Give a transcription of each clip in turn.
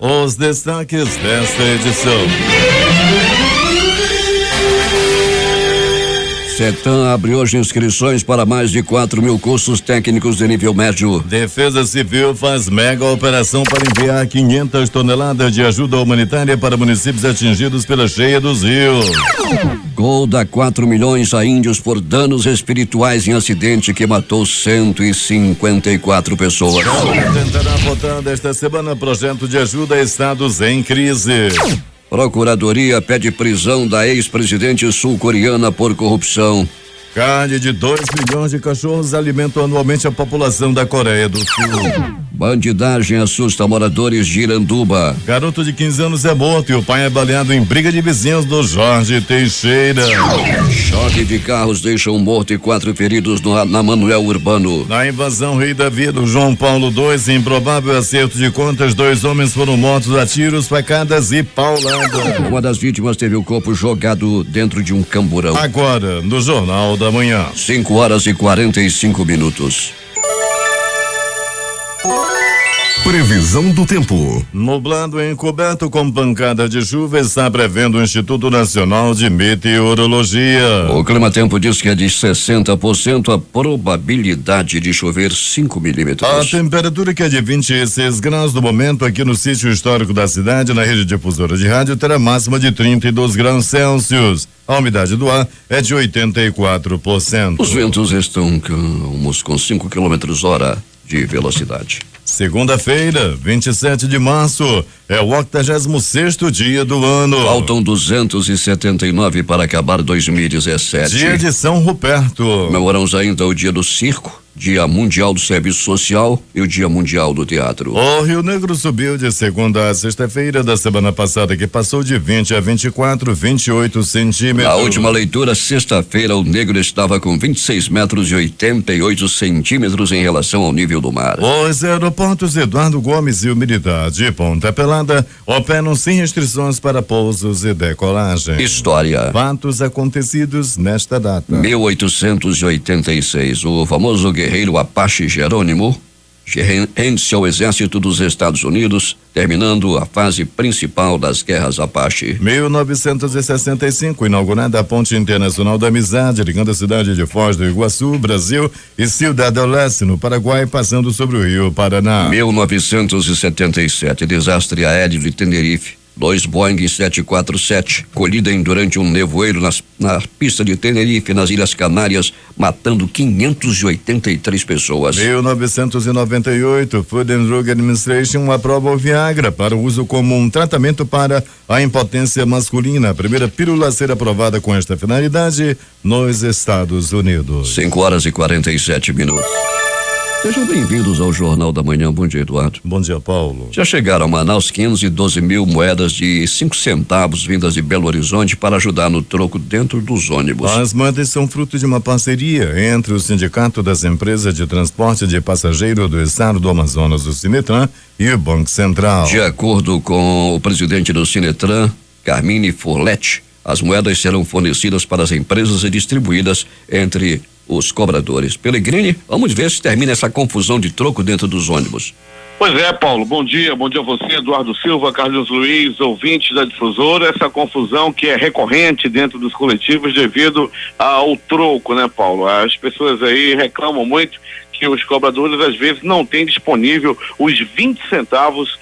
Os destaques desta edição. Cetan abre hoje inscrições para mais de 4.000 cursos técnicos de nível médio. Defesa Civil faz mega operação para enviar 500 toneladas de ajuda humanitária para municípios atingidos pela cheia dos rios. Gol dá 4 milhões a índios por danos espirituais em acidente que matou 154 pessoas. Tentará votar desta semana projeto de ajuda a estados em crise. Procuradoria pede prisão da ex-presidente sul-coreana por corrupção. Carne de 2 milhões de cachorros alimentam anualmente a população da Coreia do Sul. Bandidagem assusta moradores de Iranduba. Garoto de 15 anos é morto e o pai é baleado em briga de vizinhos do Jorge Teixeira. Choque de carros deixa um morto e 4 feridos na Manuel Urbano. Na invasão Rei Davi do João Paulo II, improvável acerto de contas, 2 homens foram mortos a tiros, facadas e paulada. Uma das vítimas teve o corpo jogado dentro de um camburão. Agora, no Jornal da Manhã. 5h45. Previsão do tempo. Nublado e encoberto com pancada de chuva, está prevendo o Instituto Nacional de Meteorologia. O clima-tempo diz que é de 60% a probabilidade de chover 5 milímetros. A temperatura, que é de 26 graus no momento aqui no sítio histórico da cidade, na rede difusora de rádio, terá máxima de 32 graus Celsius. A umidade do ar é de 84%. Os ventos estão calmos com 5 km/h de velocidade. Segunda-feira, 27 de março, é o 86º dia do ano. Faltam 279 para acabar 2017. Dia de São Ruperto. Comemoramos ainda o Dia do Circo, Dia Mundial do Serviço Social e o Dia Mundial do Teatro. O Rio Negro subiu de segunda a sexta-feira da semana passada, que passou de 20 a 28 centímetros. Na última leitura, sexta-feira, o Negro estava com 26 metros e 88 centímetros em relação ao nível do mar. Os aeroportos Eduardo Gomes e o Militar de Ponta Pelada operam sem restrições para pousos e decolagem. História. Fatos acontecidos nesta data. 1886, o famoso guerreiro Apache Jerônimo rende-se ao exército dos Estados Unidos, terminando a fase principal das guerras Apache. 1965, inaugurada a Ponte Internacional da Amizade, ligando a cidade de Foz do Iguaçu, Brasil, e Ciudad del Este, no Paraguai, passando sobre o Rio Paraná. 1977, desastre aéreo de Tenerife. 2 Boeing 747 colidem durante um nevoeiro na pista de Tenerife, nas Ilhas Canárias, matando 583 pessoas. 1998, Food and Drug Administration aprova o Viagra para uso como um tratamento para a impotência masculina. A primeira pílula a ser aprovada com esta finalidade nos Estados Unidos. 5h47. Sejam bem-vindos ao Jornal da Manhã. Bom dia, Eduardo. Bom dia, Paulo. Já chegaram a Manaus 512 mil moedas de 5 centavos vindas de Belo Horizonte para ajudar no troco dentro dos ônibus. As moedas são fruto de uma parceria entre o Sindicato das Empresas de Transporte de Passageiro do Estado do Amazonas, o Sinetran, e o Banco Central. De acordo com o presidente do Sinetran, Carmine Forletti, as moedas serão fornecidas para as empresas e distribuídas entre os cobradores. Pellegrini, vamos ver se termina essa confusão de troco dentro dos ônibus. Pois é, Paulo, bom dia a você, Eduardo Silva, Carlos Luiz, ouvintes da difusora. Essa confusão que é recorrente dentro dos coletivos devido ao troco, né, Paulo? As pessoas aí reclamam muito que os cobradores às vezes não têm disponível os 20 centavos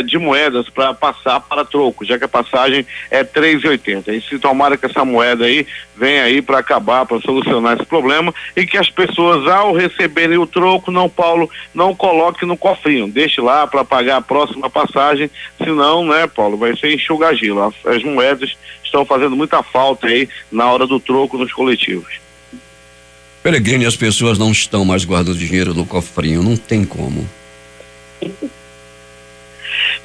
de moedas para passar para troco, já que a passagem é 3,80. E se tomara que essa moeda aí venha aí para acabar, para solucionar esse problema, e que as pessoas, ao receberem o troco, Paulo, não coloque no cofrinho, deixe lá para pagar a próxima passagem, senão, né, Paulo, vai ser enxugar gelo. As moedas estão fazendo muita falta aí na hora do troco nos coletivos. Pellegrini, as pessoas não estão mais guardando dinheiro no cofrinho, não tem como.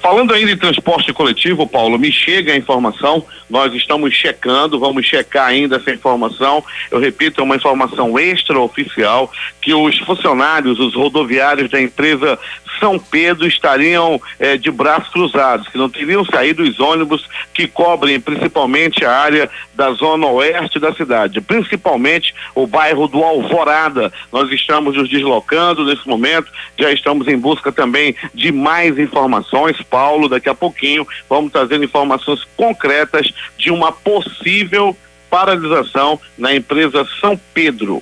Falando ainda em transporte coletivo, Paulo, me chega a informação, nós estamos checando, vamos checar ainda essa informação, eu repito, é uma informação extraoficial, que os funcionários, os rodoviários da empresa São Pedro estariam de braços cruzados, que não teriam saído os ônibus que cobrem principalmente a área da zona oeste da cidade, principalmente o bairro do Alvorada. Nós estamos nos deslocando nesse momento, já estamos em busca também de mais informações, Paulo. Daqui a pouquinho vamos trazer informações concretas de uma possível paralisação na empresa São Pedro.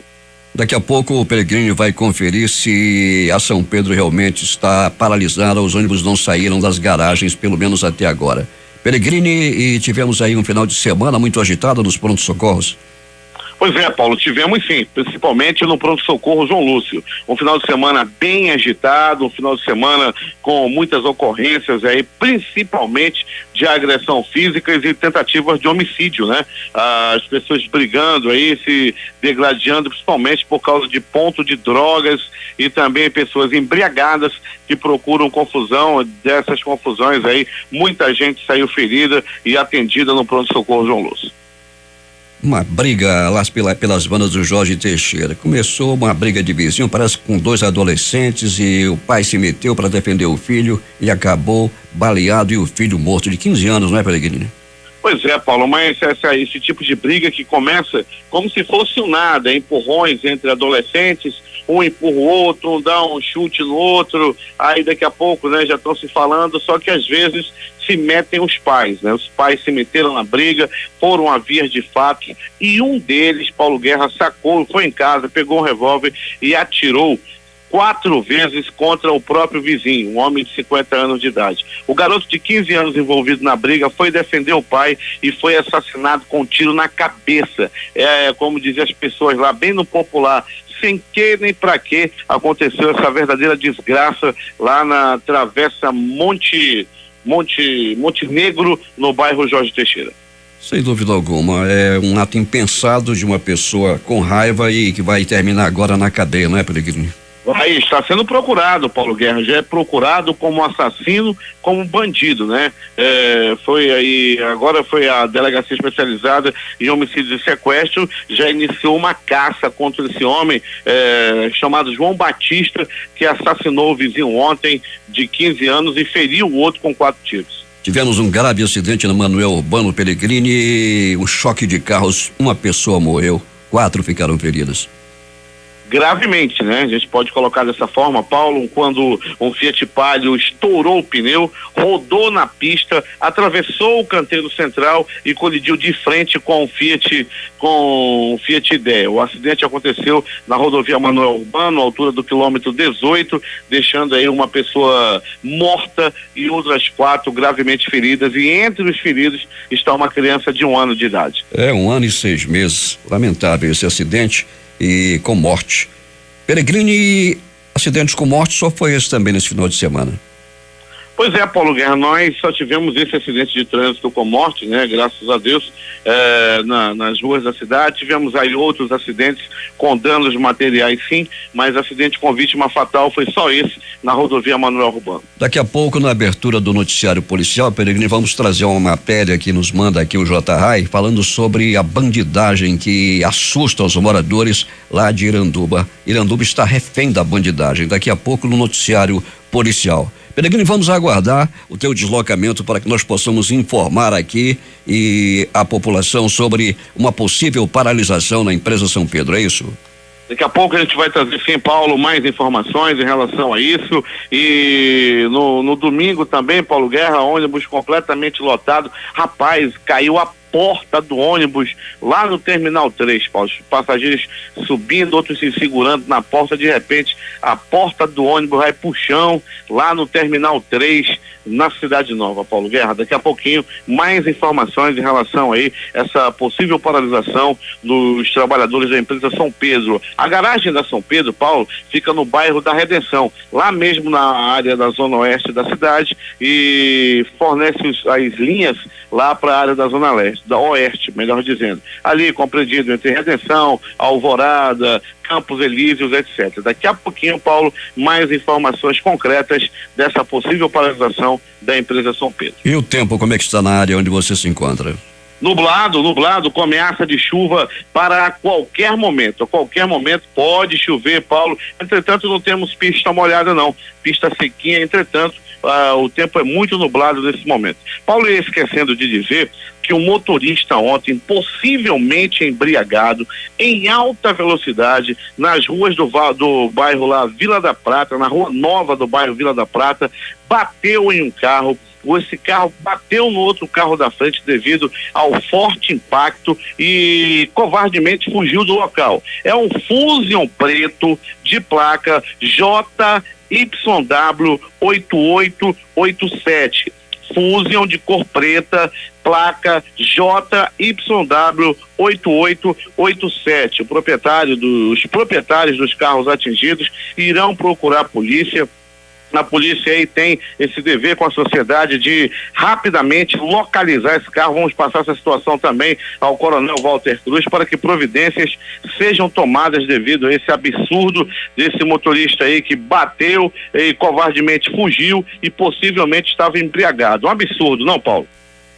Daqui a pouco o Pellegrini vai conferir se a São Pedro realmente está paralisada, os ônibus não saíram das garagens, pelo menos até agora. Pellegrini, e tivemos aí um final de semana muito agitado nos prontos-socorros. Pois é, Paulo, tivemos sim, principalmente no pronto-socorro João Lúcio. Um final de semana bem agitado, um final de semana com muitas ocorrências aí, principalmente de agressão física e tentativas de homicídio, né? As pessoas brigando aí, se degladiando, principalmente por causa de ponto de drogas e também pessoas embriagadas que procuram confusão. Dessas confusões aí, muita gente saiu ferida e atendida no pronto-socorro João Lúcio. Uma briga lá pelas bandas do Jorge Teixeira. Começou uma briga de vizinho, parece com 2 adolescentes, e o pai se meteu para defender o filho e acabou baleado e o filho morto de 15 anos, não é, Pellegrini? Pois é, Paulo, mas esse tipo de briga que começa como se fosse um nada, empurrões entre adolescentes, um empurra o outro, um dá um chute no outro, aí daqui a pouco, né, já estão se falando, só que às vezes se metem os pais, né? Os pais se meteram na briga, foram a vias de fato, e um deles, Paulo Guerra, foi em casa, pegou um revólver e atirou 4 vezes contra o próprio vizinho, um homem de 50 anos de idade. O garoto de 15 anos envolvido na briga foi defender o pai e foi assassinado com um tiro na cabeça. Como diziam as pessoas lá, bem no popular, sem que nem pra que aconteceu essa verdadeira desgraça lá na Travessa Monte Negro, no bairro Jorge Teixeira. Sem dúvida alguma, é um ato impensado de uma pessoa com raiva e que vai terminar agora na cadeia, não é, Pellegrini? Aí está sendo procurado, Paulo Guerra, já é procurado como assassino, como bandido, né? Agora foi a delegacia especializada em homicídio e sequestro, já iniciou uma caça contra esse homem chamado João Batista, que assassinou o vizinho ontem de 15 anos e feriu o outro com 4 tiros. Tivemos um grave acidente na Manuel Urbano, Pellegrini, um choque de carros, uma pessoa morreu, 4 ficaram feridas. Gravemente, né? A gente pode colocar dessa forma, Paulo, quando um Fiat Palio estourou o pneu, rodou na pista, atravessou o canteiro central e colidiu de frente com o Fiat Idea. O acidente aconteceu na rodovia Manuel Urbano, à altura do quilômetro 18, deixando aí uma pessoa morta e outras 4 gravemente feridas, e entre os feridos está uma criança de 1 ano de idade. 1 ano e 6 meses, lamentável esse acidente e com morte. Pellegrini, acidentes com morte só foi esse também nesse final de semana? Pois é, Paulo Guerra, nós só tivemos esse acidente de trânsito com morte, né? Graças a Deus, nas ruas da cidade. Tivemos aí outros acidentes com danos materiais, sim, mas acidente com vítima fatal foi só esse na rodovia Manuel Urbano. Daqui a pouco, na abertura do noticiário policial, Pellegrini, vamos trazer uma matéria que nos manda aqui o J. Rai, falando sobre a bandidagem que assusta os moradores lá de Iranduba. Iranduba está refém da bandidagem. Daqui a pouco no noticiário policial. Pellegrini, vamos aguardar o teu deslocamento para que nós possamos informar aqui e a população sobre uma possível paralisação na empresa São Pedro, é isso? Daqui a pouco a gente vai trazer, sim, Paulo, mais informações em relação a isso. E no domingo também, Paulo Guerra, ônibus completamente lotado. Rapaz, caiu a porta do ônibus lá no Terminal 3, Paulo. Os passageiros subindo, outros se segurando na porta. De repente, a porta do ônibus vai pro chão lá no Terminal 3, na Cidade Nova, Paulo Guerra. Daqui a pouquinho, mais informações em relação aí essa possível paralisação dos trabalhadores da empresa São Pedro. A garagem da São Pedro, Paulo, fica no bairro da Redenção, lá mesmo na área da zona oeste da cidade, e fornece as linhas lá para a área da zona leste. da Oeste, melhor dizendo, ali compreendido entre Redenção, Alvorada, Campos Elíseos, etc. Daqui a pouquinho, Paulo, mais informações concretas dessa possível paralisação da empresa São Pedro. E o tempo, como é que está na área onde você se encontra? Nublado, com ameaça de chuva para qualquer momento. A qualquer momento pode chover, Paulo. Entretanto, não temos pista molhada, não. Pista sequinha, entretanto, o tempo é muito nublado nesse momento. Paulo, esquecendo de dizer que o motorista ontem, possivelmente embriagado, em alta velocidade, nas ruas do bairro lá, Vila da Prata, na rua nova do bairro Vila da Prata, bateu em um carro. Esse carro bateu no outro carro da frente devido ao forte impacto e covardemente fugiu do local. É um Fusion preto de placa JYW 8887. Fusion de cor preta, placa JYW 8887. Os proprietários dos carros atingidos irão procurar a polícia. A polícia aí tem esse dever com a sociedade de rapidamente localizar esse carro. Vamos passar essa situação também ao Coronel Walter Cruz para que providências sejam tomadas devido a esse absurdo desse motorista aí que bateu e covardemente fugiu e possivelmente estava embriagado. Um absurdo, não, Paulo?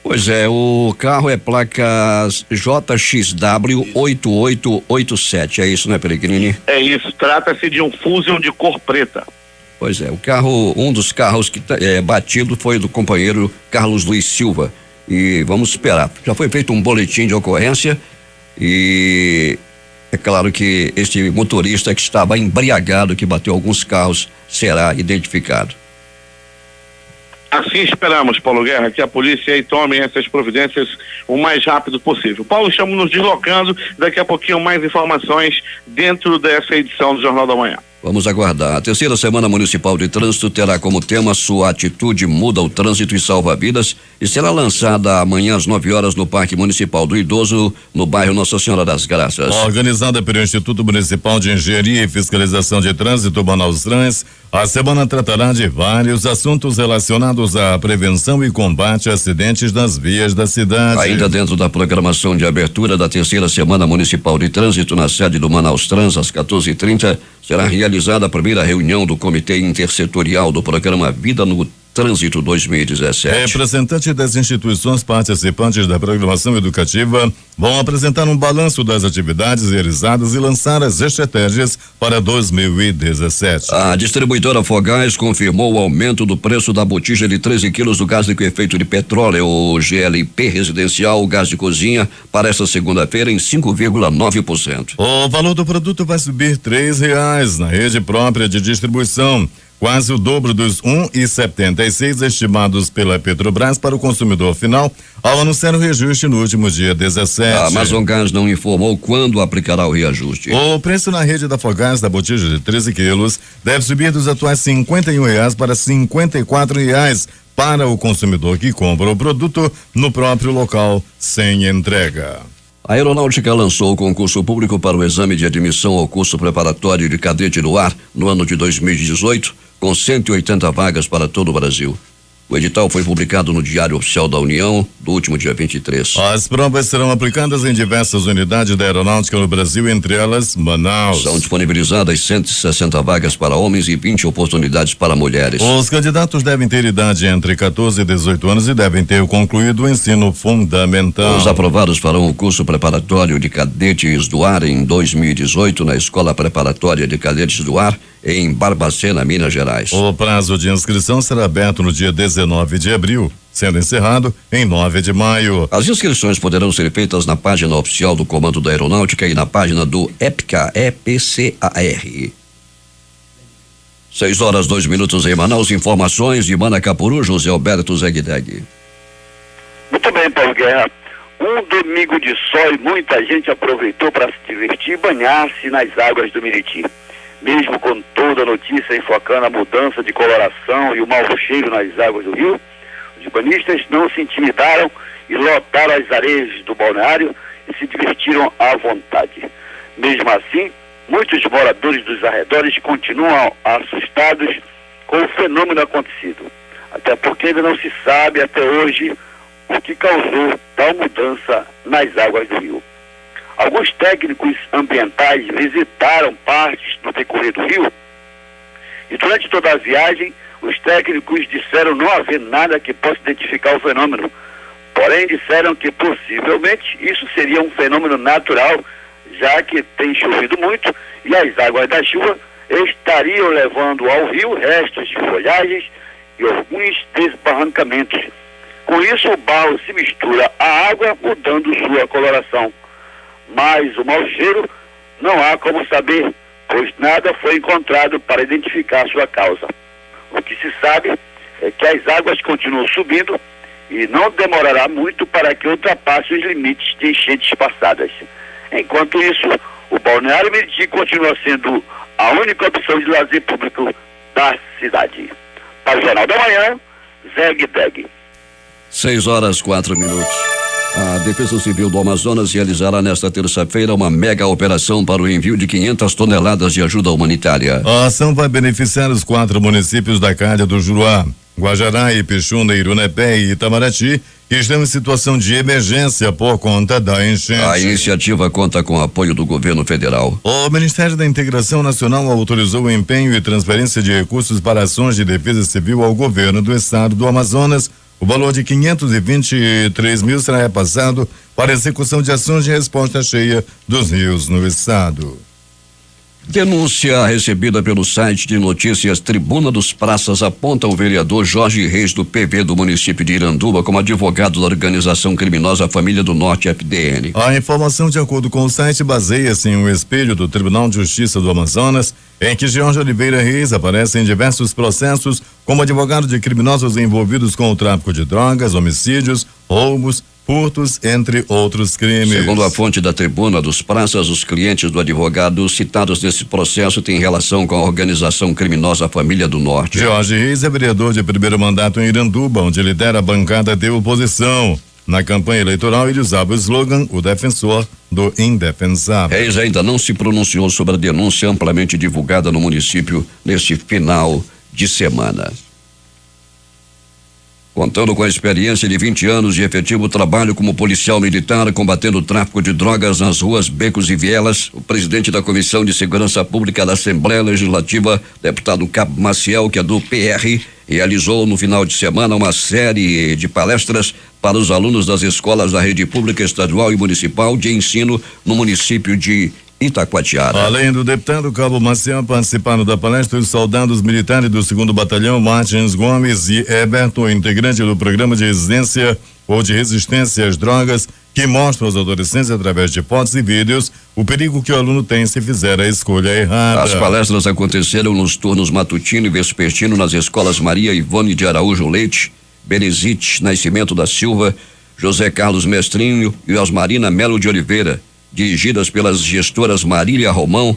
Pois é, o carro é placa JXW 8887, é isso, né, Pellegrini? É isso, trata-se de um Fusion de cor preta. Pois é, um dos carros que batido foi do companheiro Carlos Luiz Silva, e vamos esperar. Já foi feito um boletim de ocorrência e é claro que este motorista que estava embriagado, que bateu alguns carros, será identificado. Assim esperamos, Paulo Guerra, que a polícia aí tome essas providências o mais rápido possível. Paulo, estamos nos deslocando, daqui a pouquinho mais informações dentro dessa edição do Jornal da Manhã. Vamos aguardar. A terceira semana municipal de trânsito terá como tema Sua Atitude Muda o Trânsito e Salva Vidas e será lançada amanhã às 9 horas no Parque Municipal do Idoso, no bairro Nossa Senhora das Graças. Organizada pelo Instituto Municipal de Engenharia e Fiscalização de Trânsito Manaus Trans, a semana tratará de vários assuntos relacionados à prevenção e combate a acidentes nas vias da cidade. Ainda dentro da programação de abertura da terceira semana municipal de trânsito na sede do Manaus Trans, às 14h30, será realizada a primeira reunião do Comitê Intersetorial do Programa Vida no Trânsito 2017. Representantes das instituições participantes da programação educativa vão apresentar um balanço das atividades realizadas e lançar as estratégias para 2017. A distribuidora Fogás confirmou o aumento do preço da botija de 13 quilos do gás com efeito de petróleo, o GLP residencial, o gás de cozinha, para esta segunda-feira em 5,9%. O valor do produto vai subir R$3 na rede própria de distribuição, quase o dobro dos 1,76 estimados pela Petrobras para o consumidor final, ao anunciar o reajuste no último dia 17. A Amazongás não informou quando aplicará o reajuste. O preço na rede da Fogás da botija de 13 quilos deve subir dos atuais R$51 para R$54 para o consumidor que compra o produto no próprio local sem entrega. A Aeronáutica lançou o concurso público para o exame de admissão ao curso preparatório de cadete no ar no ano de 2018, com 180 vagas para todo o Brasil. O edital foi publicado no Diário Oficial da União do último dia 23. As provas serão aplicadas em diversas unidades da aeronáutica no Brasil, entre elas Manaus. São disponibilizadas 160 vagas para homens e 20 oportunidades para mulheres. Os candidatos devem ter idade entre 14 e 18 anos e devem ter concluído o ensino fundamental. Os aprovados farão o curso preparatório de cadetes do ar em 2018 na Escola Preparatória de Cadetes do Ar em Barbacena, Minas Gerais. O prazo de inscrição será aberto no dia 19 de abril, sendo encerrado em 9 de maio. As inscrições poderão ser feitas na página oficial do Comando da Aeronáutica e na página do EPCAR. 6:02 em Manaus. Informações de Manacapuru, José Alberto Zegdeg. Muito bem, Paulo Guerra. Um domingo de sol e muita gente aproveitou para se divertir e banhar-se nas águas do Miriti. Mesmo com toda a notícia enfocando a mudança de coloração e o mau cheiro nas águas do rio, os banhistas não se intimidaram e lotaram as areias do balneário e se divertiram à vontade. Mesmo assim, muitos moradores dos arredores continuam assustados com o fenômeno acontecido, até porque ainda não se sabe até hoje o que causou tal mudança nas águas do rio. Alguns técnicos ambientais visitaram partes do decorrer do rio e durante toda a viagem os técnicos disseram não haver nada que possa identificar o fenômeno. Porém, disseram que possivelmente isso seria um fenômeno natural, já que tem chovido muito e as águas da chuva estariam levando ao rio restos de folhagens e alguns desbarrancamentos. Com isso, o barro se mistura à água, mudando sua coloração. Mas o mau cheiro não há como saber, pois nada foi encontrado para identificar sua causa. O que se sabe é que as águas continuam subindo e não demorará muito para que ultrapasse os limites de enchentes passadas. Enquanto isso, o Balneário Meriti continua sendo a única opção de lazer público da cidade. Para o Jornal da Manhã, Zeg Deg. 6h04. A Defesa Civil do Amazonas realizará nesta terça-feira uma mega operação para o envio de 500 toneladas de ajuda humanitária. A ação vai beneficiar os 4 municípios da Calha do Juruá, Guajará, Ipixuna, Irunepé e Itamaraty, que estão em situação de emergência por conta da enchente. A iniciativa conta com o apoio do governo federal. O Ministério da Integração Nacional autorizou o empenho e transferência de recursos para ações de defesa civil ao governo do estado do Amazonas. O valor de 523 mil será repassado para execução de ações de resposta cheia dos rios no estado. Denúncia recebida pelo site de notícias Tribuna dos Praças aponta o vereador Jorge Reis do PV do município de Iranduba como advogado da organização criminosa Família do Norte FDN. A informação, de acordo com o site, baseia-se em um espelho do Tribunal de Justiça do Amazonas, em que Jorge Oliveira Reis aparece em diversos processos como advogado de criminosos envolvidos com o tráfico de drogas, homicídios, roubos, furtos, entre outros crimes. Segundo a fonte da Tribuna dos Praças, os clientes do advogado citados nesse processo têm relação com a organização criminosa Família do Norte. Jorge Reis é vereador de primeiro mandato em Iranduba, onde lidera a bancada de oposição. Na campanha eleitoral, ele usava o slogan "O defensor do indefensável". Reis ainda não se pronunciou sobre a denúncia amplamente divulgada no município neste final de semana. Contando com a experiência de 20 anos de efetivo trabalho como policial militar, combatendo o tráfico de drogas nas ruas, becos e vielas, o presidente da Comissão de Segurança Pública da Assembleia Legislativa, deputado Cabo Maciel, que é do PR, realizou no final de semana uma série de palestras para os alunos das escolas da rede pública estadual e municipal de ensino no município de Itacoatiara. Além do deputado Cabo Maciel, participaram da palestra os soldados militares do 2º Batalhão, Martins Gomes e Eberto, integrante do programa de residência ou de resistência às drogas, que mostra aos adolescentes, através de fotos e vídeos, o perigo que o aluno tem se fizer a escolha errada. As palestras aconteceram nos turnos matutino e vespertino nas escolas Maria Ivone de Araújo Leite, Benezite Nascimento da Silva, José Carlos Mestrinho e Osmarina Melo de Oliveira, dirigidas pelas gestoras Marília Romão,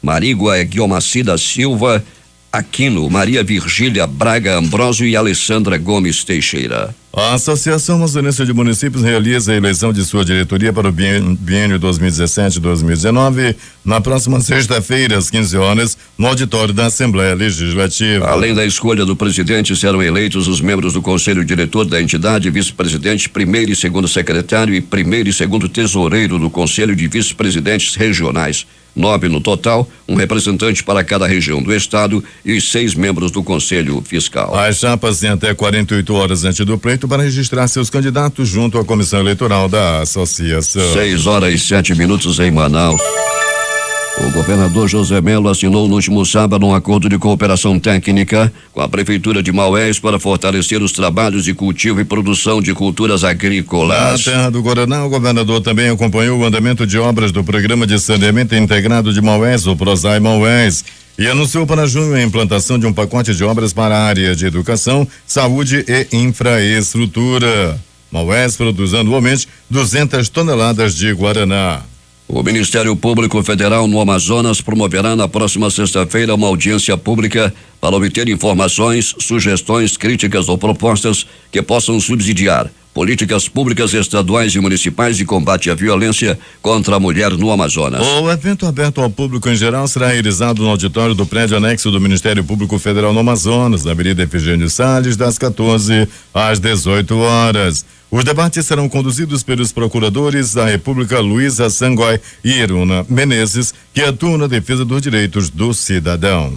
Marígua Guiomaci da Silva, Aquino, Maria Virgília Braga Ambrósio e Alessandra Gomes Teixeira. A Associação Amazonense de Municípios realiza a eleição de sua diretoria para o biênio 2017-2019 na próxima sexta-feira, às 15 horas, no auditório da Assembleia Legislativa. Além da escolha do presidente, serão eleitos os membros do Conselho Diretor da entidade, vice-presidente, primeiro e segundo secretário e primeiro e segundo tesoureiro do Conselho de Vice-Presidentes Regionais. 9 no total, um representante para cada região do estado e os 6 membros do Conselho Fiscal. As chapas têm até 48 horas antes do pleito para registrar seus candidatos junto à Comissão Eleitoral da Associação. 6h07 em Manaus. O governador José Melo assinou no último sábado um acordo de cooperação técnica com a Prefeitura de Maués para fortalecer os trabalhos de cultivo e produção de culturas agrícolas. Na terra do Guaraná, o governador também acompanhou o andamento de obras do Programa de Saneamento Integrado de Maués, o PROSAI Maués, e anunciou para junho a implantação de um pacote de obras para a área de educação, saúde e infraestrutura. Maués produz anualmente 200 toneladas de Guaraná. O Ministério Público Federal no Amazonas promoverá na próxima sexta-feira uma audiência pública para obter informações, sugestões, críticas ou propostas que possam subsidiar políticas públicas estaduais e municipais de combate à violência contra a mulher no Amazonas. O evento aberto ao público em geral será realizado no auditório do prédio anexo do Ministério Público Federal no Amazonas, na Avenida Efigênio Salles, das 14 às 18 horas. Os debates serão conduzidos pelos procuradores da República Luísa Sangói e Iruna Menezes, que atuam na defesa dos direitos do cidadão.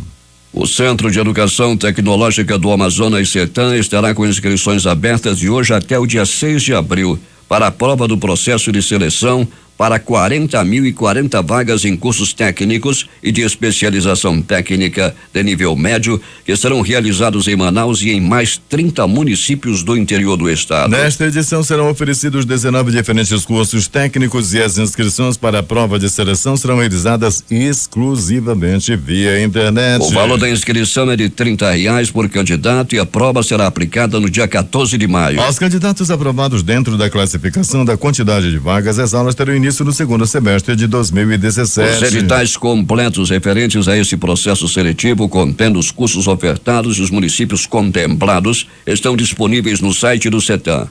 O Centro de Educação Tecnológica do Amazonas Setan estará com inscrições abertas de hoje até o dia 6 de abril para a prova do processo de seleção para 40.040 vagas em cursos técnicos e de especialização técnica de nível médio, que serão realizados em Manaus e em mais 30 municípios do interior do estado. Nesta edição serão oferecidos 19 diferentes cursos técnicos e as inscrições para a prova de seleção serão realizadas exclusivamente via internet. O valor da inscrição é de R$30 por candidato e a prova será aplicada no dia 14 de maio. Aos candidatos aprovados dentro da classificação da quantidade de vagas, as aulas terão início no segundo semestre de 2017. Os editais completos referentes a esse processo seletivo, contendo os cursos ofertados e os municípios contemplados, estão disponíveis no site do Setan.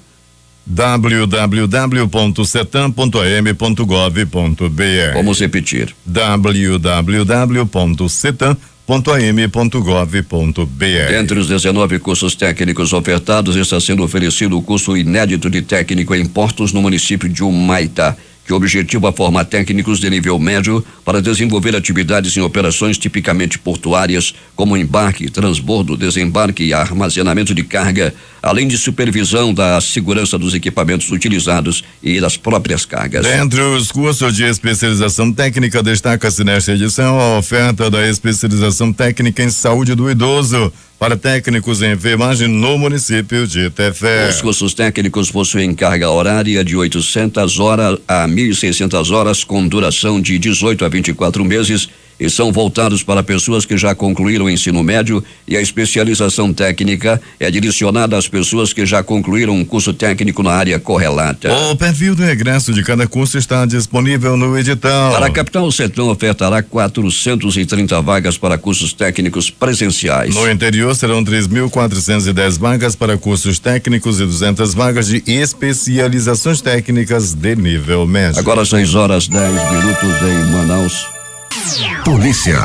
www.setan.am.gov.br. Vamos repetir. www.setan.am.gov.br. Entre os 19 cursos técnicos ofertados, está sendo oferecido o curso inédito de técnico em portos no município de Humaitá, que objetiva formar técnicos de nível médio para desenvolver atividades em operações tipicamente portuárias, como embarque, transbordo, desembarque e armazenamento de carga, além de supervisão da segurança dos equipamentos utilizados e das próprias cargas. Entre os cursos de especialização técnica, destaca-se nesta edição a oferta da especialização técnica em saúde do idoso para técnicos em enfermagem no município de Tefé. Os cursos técnicos possuem carga horária de 800 horas a 1.600 horas, com duração de 18 a 24 meses, e são voltados para pessoas que já concluíram o ensino médio, e a especialização técnica é direcionada às pessoas que já concluíram um curso técnico na área correlata. O perfil do egresso de cada curso está disponível no edital. Para a capital, o Setan ofertará 430 vagas para cursos técnicos presenciais. No interior serão 3.410 vagas para cursos técnicos e 200 vagas de especializações técnicas de nível médio. Agora 6h10 em Manaus. Polícia.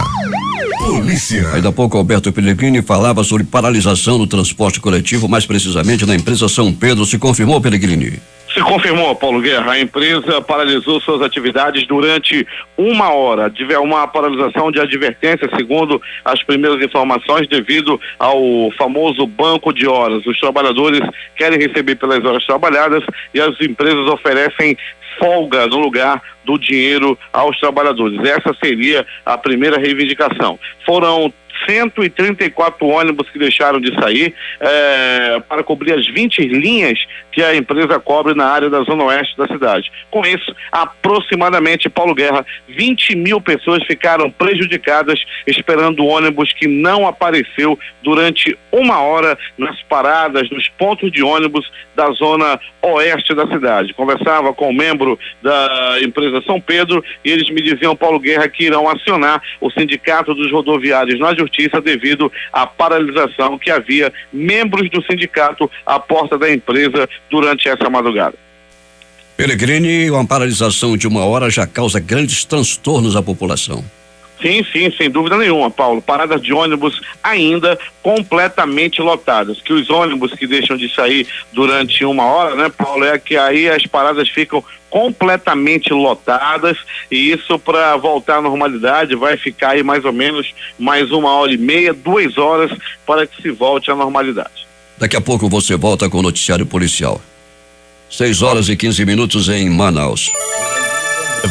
Ainda há pouco, Alberto Pellegrini falava sobre paralisação do transporte coletivo, mais precisamente na empresa São Pedro. Se confirmou, Pellegrini? Se confirmou, Paulo Guerra. A empresa paralisou suas atividades durante 1 hora. Tiver uma paralisação de advertência, segundo as primeiras informações, devido ao famoso banco de horas. Os trabalhadores querem receber pelas horas trabalhadas e as empresas oferecem folga no lugar do dinheiro aos trabalhadores. Essa seria a primeira reivindicação. Foram 134 ônibus que deixaram de sair para cobrir as 20 linhas que a empresa cobre na área da zona oeste da cidade. Com isso, aproximadamente, Paulo Guerra, 20 mil pessoas ficaram prejudicadas esperando o ônibus que não apareceu durante 1 hora nas paradas, nos pontos de ônibus da zona oeste da cidade. Conversava com um membro da empresa São Pedro e eles me diziam, Paulo Guerra, que irão acionar o Sindicato dos Rodoviários na Justiça devido à paralisação que havia membros do sindicato à porta da empresa durante essa madrugada. Pellegrini, uma paralisação de 1 hora já causa grandes transtornos à população. Sim, sem dúvida nenhuma, Paulo. Paradas de ônibus ainda completamente lotadas. Que os ônibus que deixam de sair durante 1 hora, né, Paulo, é que aí as paradas ficam completamente lotadas, e isso, para voltar à normalidade, vai ficar aí mais ou menos mais 1h30, 2 horas para que se volte à normalidade. Daqui a pouco você volta com o noticiário policial. 6h15 em Manaus.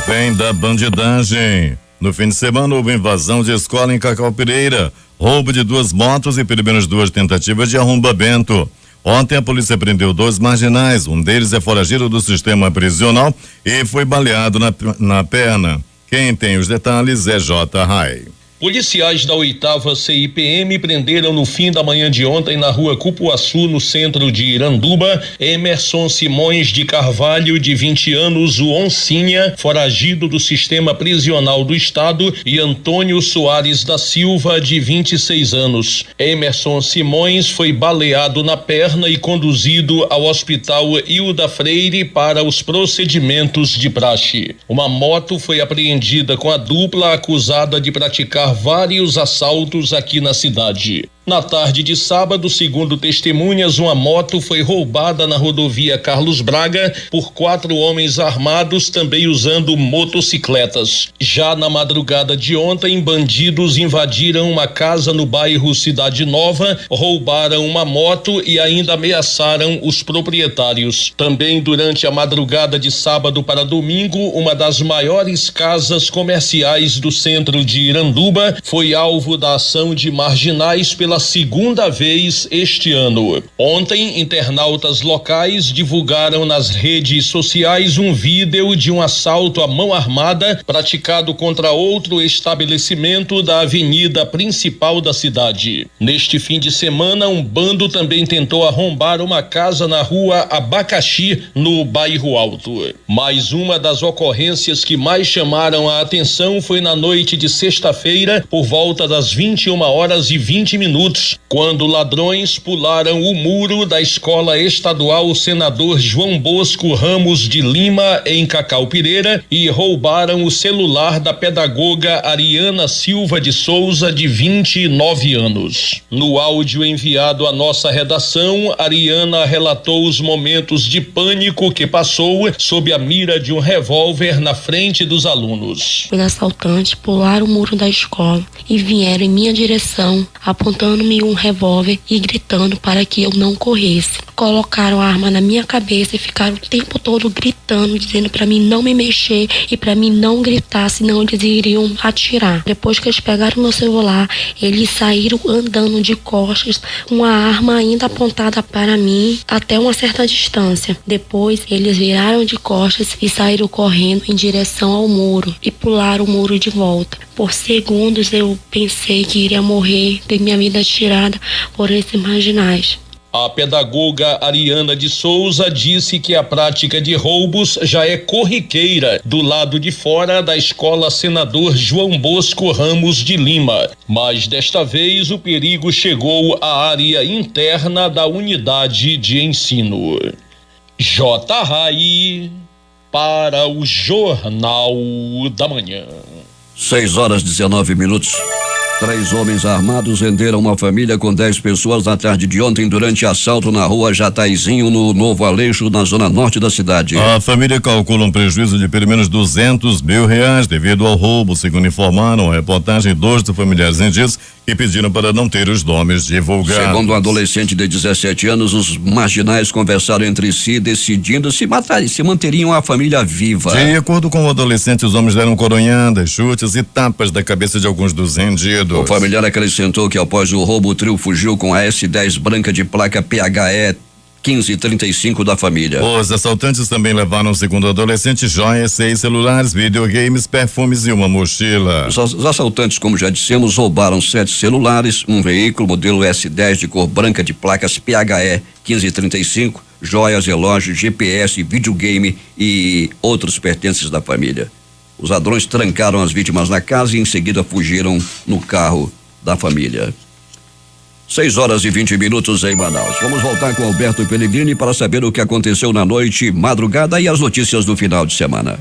Vem da bandidagem. No fim de semana houve invasão de escola em Cacau Pereira, roubo de 2 motos e pelo menos 2 tentativas de arrombamento. Ontem a polícia prendeu 2 marginais, um deles é foragido do sistema prisional e foi baleado na perna. Quem tem os detalhes é J. Rai. Policiais da 8ª CIPM prenderam no fim da manhã de ontem na rua Cupuaçu, no centro de Iranduba, Emerson Simões de Carvalho, de 20 anos, o Oncinha, foragido do sistema prisional do estado, e Antônio Soares da Silva, de 26 anos. Emerson Simões foi baleado na perna e conduzido ao hospital Hilda Freire para os procedimentos de praxe. Uma moto foi apreendida com a dupla acusada de praticar vários assaltos aqui na cidade. Na tarde de sábado, segundo testemunhas, uma moto foi roubada na rodovia Carlos Braga por 4 homens armados, também usando motocicletas. Já na madrugada de ontem, bandidos invadiram uma casa no bairro Cidade Nova, roubaram uma moto e ainda ameaçaram os proprietários. Também durante a madrugada de sábado para domingo, uma das maiores casas comerciais do centro de Iranduba foi alvo da ação de marginais pela segunda vez este ano. Ontem, internautas locais divulgaram nas redes sociais um vídeo de um assalto à mão armada praticado contra outro estabelecimento da avenida principal da cidade. Neste fim de semana, um bando também tentou arrombar uma casa na rua Abacaxi, no bairro Alto. Mais uma das ocorrências que mais chamaram a atenção foi na noite de sexta-feira, por volta das 21h20, quando ladrões pularam o muro da Escola Estadual Senador João Bosco Ramos de Lima, em Cacaupireira, e roubaram o celular da pedagoga Ariana Silva de Souza, de 29 anos. No áudio enviado à nossa redação, Ariana relatou os momentos de pânico que passou sob a mira de um revólver na frente dos alunos. Os assaltantes pularam o muro da escola e vieram em minha direção, apontando-me um revólver e gritando para que eu não corresse. Colocaram a arma na minha cabeça e ficaram o tempo todo gritando, dizendo para mim não me mexer e para mim não gritar, senão eles iriam atirar. Depois que eles pegaram meu celular, eles saíram andando de costas, com a arma ainda apontada para mim até uma certa distância. Depois eles viraram de costas e saíram correndo em direção ao muro e pularam o muro de volta. Por segundos eu pensei que iria morrer, ter minha vida tirada por esses marginais. A pedagoga Ariana de Souza disse que a prática de roubos já é corriqueira do lado de fora da Escola Senador João Bosco Ramos de Lima, mas desta vez o perigo chegou à área interna da unidade de ensino. J. Rai para o Jornal da Manhã. 6h19. 3 homens armados renderam uma família com 10 pessoas na tarde de ontem durante assalto na rua Jataizinho, no Novo Aleixo, na zona norte da cidade. A família calcula um prejuízo de pelo menos R$200 mil devido ao roubo, segundo informaram a reportagem. 2 dos familiares rendidos que pediram para não ter os nomes divulgados. Segundo um adolescente de 17 anos, os marginais conversaram entre si, decidindo se manteriam a família viva. De acordo com o adolescente, os homens deram coronhadas, chutes e tapas da cabeça de alguns dos rendidos. O familiar acrescentou que após o roubo, o trio fugiu com a S10 branca de placa PHE 1535 da família. Os assaltantes também levaram, segundo o adolescente, joias, 6 celulares, videogames, perfumes e uma mochila. Os assaltantes, como já dissemos, roubaram 7 celulares, um veículo modelo S10 de cor branca de placas PHE 1535, joias, relógio, GPS, videogame e outros pertences da família. Os ladrões trancaram as vítimas na casa e em seguida fugiram no carro da família. 6h20 em Manaus. Vamos voltar com Alberto Pellegrini para saber o que aconteceu na noite, madrugada e as notícias do final de semana.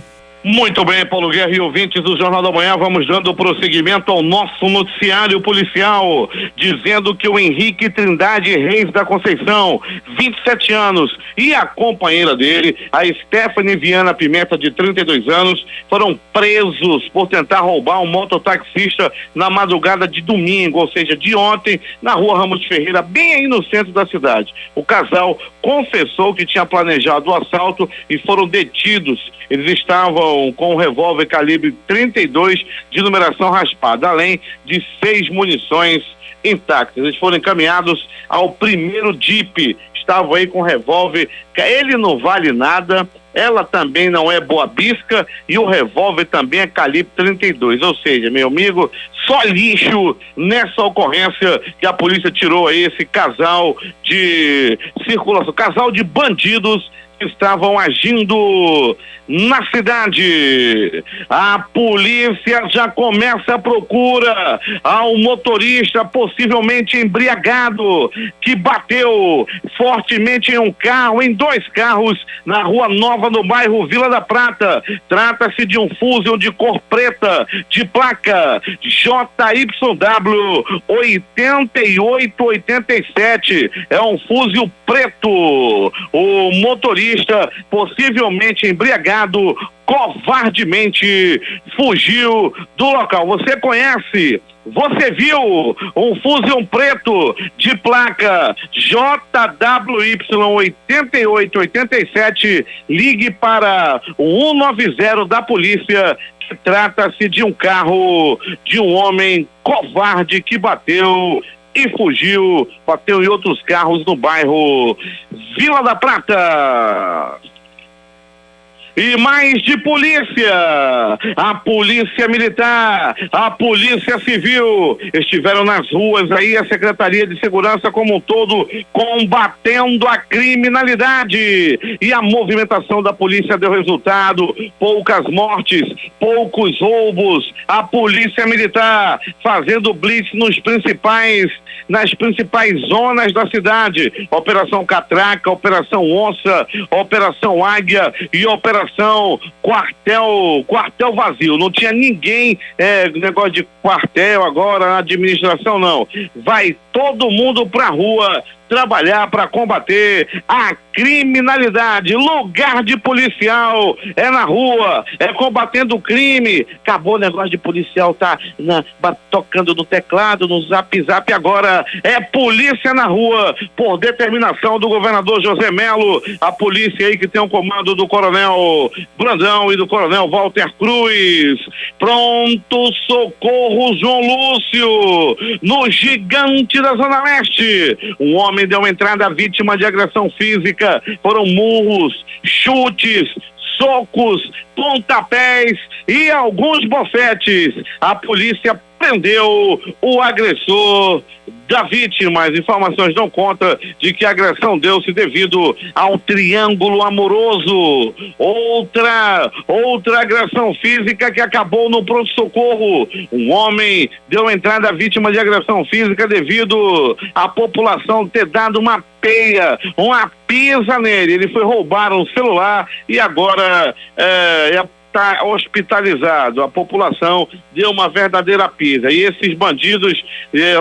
Muito bem, Paulo Guerra e ouvintes do Jornal da Manhã, vamos dando prosseguimento ao nosso noticiário policial, dizendo que o Henrique Trindade Reis da Conceição, 27 anos, e a companheira dele, a Stephanie Viana Pimenta, de 32 anos, foram presos por tentar roubar um mototaxista na madrugada de domingo, ou seja, de ontem, na rua Ramos de Ferreira, bem aí no centro da cidade. O casal confessou que tinha planejado o assalto e foram detidos. Eles estavam com um revólver calibre 32 de numeração raspada, além de 6 munições intactas. Eles foram encaminhados ao primeiro DIP. Estavam aí com um revólver, que ele não vale nada, ela também não é boa bisca e o revólver também é calibre 32. Ou seja, meu amigo, só lixo nessa ocorrência que a polícia tirou aí esse casal de circulação, casal de bandidos estavam agindo na cidade. A polícia já começa a procura ao motorista possivelmente embriagado que bateu fortemente em um carro, em 2 carros na Rua Nova, no bairro Vila da Prata. Trata-se de um Fusion de cor preta, de placa JYW 8887. É um Fusion preto. O motorista, possivelmente embriagado, covardemente fugiu do local. Você conhece? Você viu um Fusion preto de placa JWY 8887? Ligue para o 190 da polícia, que trata-se de um carro de um homem covarde que bateu e fugiu, bateu em outros carros no bairro Vila da Prata. E mais de polícia, a polícia militar, a polícia civil estiveram nas ruas aí, a Secretaria de Segurança como um todo, combatendo a criminalidade, e a movimentação da polícia deu resultado, poucas mortes, poucos roubos, a polícia militar fazendo blitz nas principais zonas da cidade, Operação Catraca, Operação Onça, Operação Águia e Operação quartel vazio. Não tinha ninguém, negócio de quartel agora na administração, não. Vai todo mundo pra rua trabalhar para combater a criminalidade. Lugar de policial é na rua, é combatendo o crime. Acabou o negócio de policial tá tocando no teclado, no zap, agora é polícia na rua, por determinação do governador José Melo, a polícia aí que tem o comando do coronel Brandão e do coronel Walter Cruz. Pronto socorro João Lúcio, no Gigante da Zona Leste. Um homem deu entrada vítima de agressão física, foram murros, chutes, socos, pontapés e alguns bofetes. A polícia prendeu o agressor da vítima. As informações dão conta de que a agressão deu-se devido ao triângulo amoroso. Outra agressão física que acabou no pronto-socorro. Um homem deu entrada vítima de agressão física devido à população ter dado uma pisa nele. Ele foi roubar um celular e agora está hospitalizado. A população deu uma verdadeira pisa. E esses bandidos,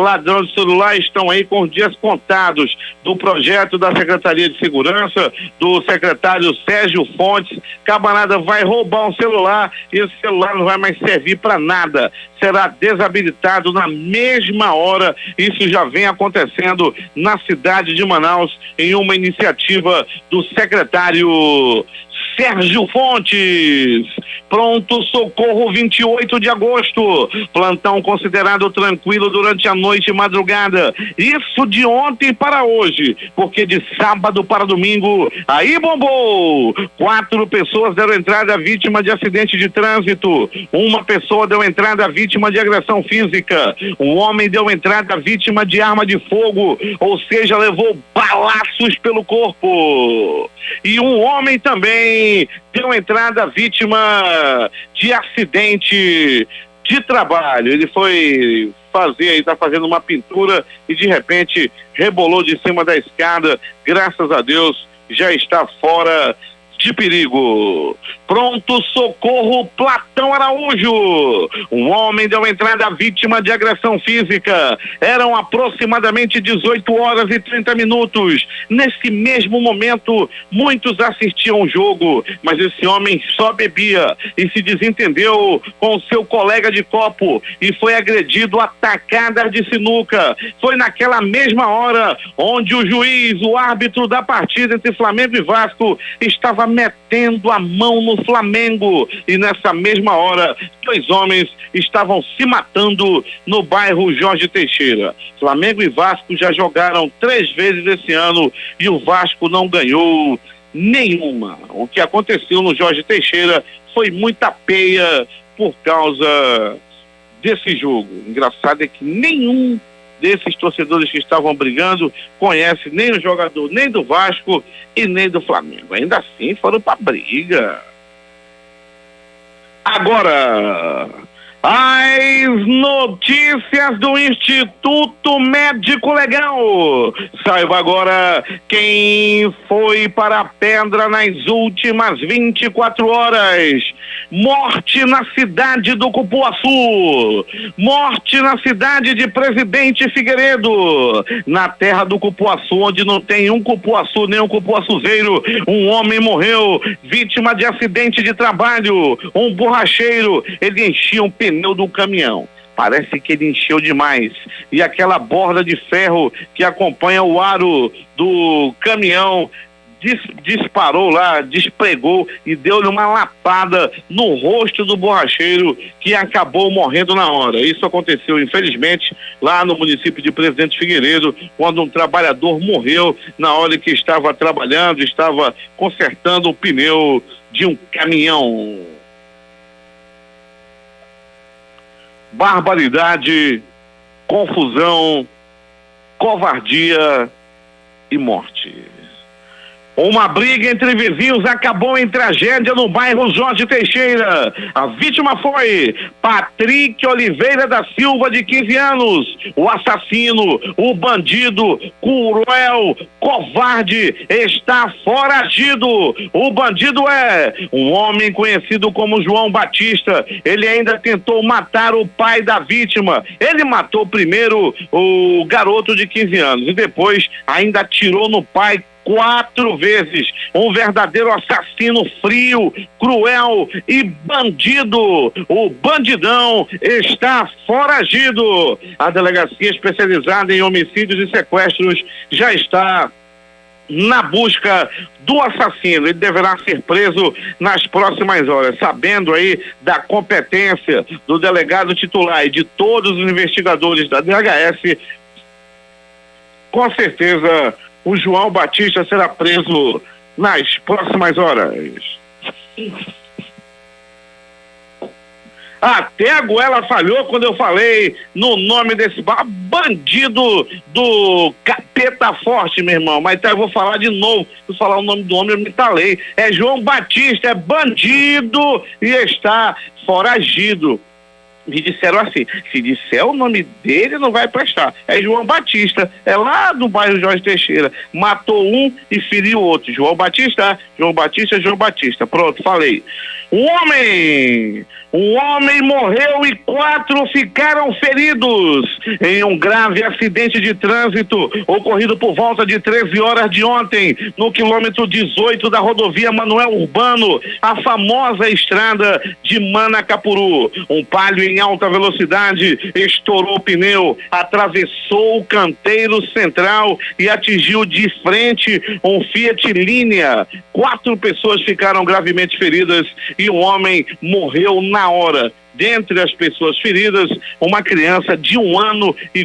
ladrões de celular, estão aí com os dias contados do projeto da Secretaria de Segurança, do secretário Sérgio Fontes. Camarada vai roubar um celular e esse celular não vai mais servir para nada. Será desabilitado na mesma hora. Isso já vem acontecendo na cidade de Manaus, em uma iniciativa do secretário Sérgio Fontes. Pronto socorro 28 de agosto, plantão considerado tranquilo durante a noite e madrugada. Isso de ontem para hoje, porque de sábado para domingo aí bombou. 4 pessoas deram entrada vítima de acidente de trânsito, uma pessoa deu entrada vítima de agressão física, um homem deu entrada vítima de arma de fogo, ou seja, levou balaços pelo corpo, e um homem também deu entrada vítima de acidente de trabalho. Ele foi está fazendo uma pintura e de repente rebolou de cima da escada. Graças a Deus já está fora de perigo. Pronto socorro Platão Araújo. Um homem deu entrada vítima de agressão física. Eram aproximadamente 18 horas e 30 minutos. Nesse mesmo momento, muitos assistiam o jogo, mas esse homem só bebia e se desentendeu com seu colega de copo e foi agredido a tacadas de sinuca. Foi naquela mesma hora onde o juiz, o árbitro da partida entre Flamengo e Vasco, estava metendo a mão no Flamengo, e nessa mesma hora 2 homens estavam se matando no bairro Jorge Teixeira. Flamengo e Vasco já jogaram 3 vezes esse ano e o Vasco não ganhou nenhuma. O que aconteceu no Jorge Teixeira foi muita peia por causa desse jogo. Engraçado é que nenhum desses torcedores que estavam brigando conhece nem o jogador, nem do Vasco e nem do Flamengo. Ainda assim foram pra briga. Agora, as notícias do Instituto Médico Legal. Saiba agora quem foi para a pedra nas últimas 24 horas. Morte na cidade do Cupuaçu. Morte na cidade de Presidente Figueiredo. Na terra do Cupuaçu, onde não tem um cupuaçu, nem um cupuaçuzeiro. Um homem morreu, vítima de acidente de trabalho. Um borracheiro, ele enchia um pneu do caminhão. Parece que ele encheu demais. E aquela borda de ferro que acompanha o aro do caminhão disparou lá, despregou e deu-lhe uma lapada no rosto do borracheiro, que acabou morrendo na hora. Isso aconteceu, infelizmente, lá no município de Presidente Figueiredo, quando um trabalhador morreu na hora que estava trabalhando, estava consertando o pneu de um caminhão. Barbaridade, confusão, covardia e morte. Uma briga entre vizinhos acabou em tragédia no bairro Jorge Teixeira. A vítima foi Patrick Oliveira da Silva, de 15 anos. O assassino, o bandido, cruel, covarde, está foragido. O bandido é um homem conhecido como João Batista. Ele ainda tentou matar o pai da vítima. Ele matou primeiro o garoto de 15 anos e depois ainda atirou no pai 4 vezes. Um verdadeiro assassino frio, cruel e bandido. O bandidão está foragido. A delegacia especializada em homicídios e sequestros já está na busca do assassino. Ele deverá ser preso nas próximas horas. Sabendo aí da competência do delegado titular e de todos os investigadores da DHS, com certeza o João Batista será preso nas próximas horas. Até a goela falhou quando eu falei no nome desse bandido do capeta forte, meu irmão. Mas então eu vou falar de novo. Se eu falar o nome do homem, eu me talei. É João Batista, é bandido e está foragido. Me disseram assim, se disser o nome dele não vai prestar. É João Batista, é lá do bairro Jorge Teixeira. Matou um e feriu o outro. João Batista, João Batista, João Batista. Pronto, falei. Um homem morreu e 4 ficaram feridos em um grave acidente de trânsito ocorrido por volta de 13 horas de ontem, no quilômetro 18 da rodovia Manuel Urbano, a famosa estrada de Manacapuru. Um Palio em alta velocidade estourou o pneu, atravessou o canteiro central e atingiu de frente um Fiat Linea. 4 pessoas ficaram gravemente feridas e um homem morreu na hora. Dentre as pessoas feridas, uma criança de 1 ano e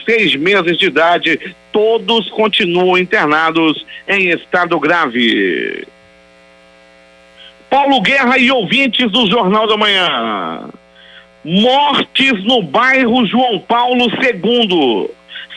6 meses de idade. Todos continuam internados em estado grave. Paulo Guerra e ouvintes do Jornal da Manhã. Mortes no bairro João Paulo II.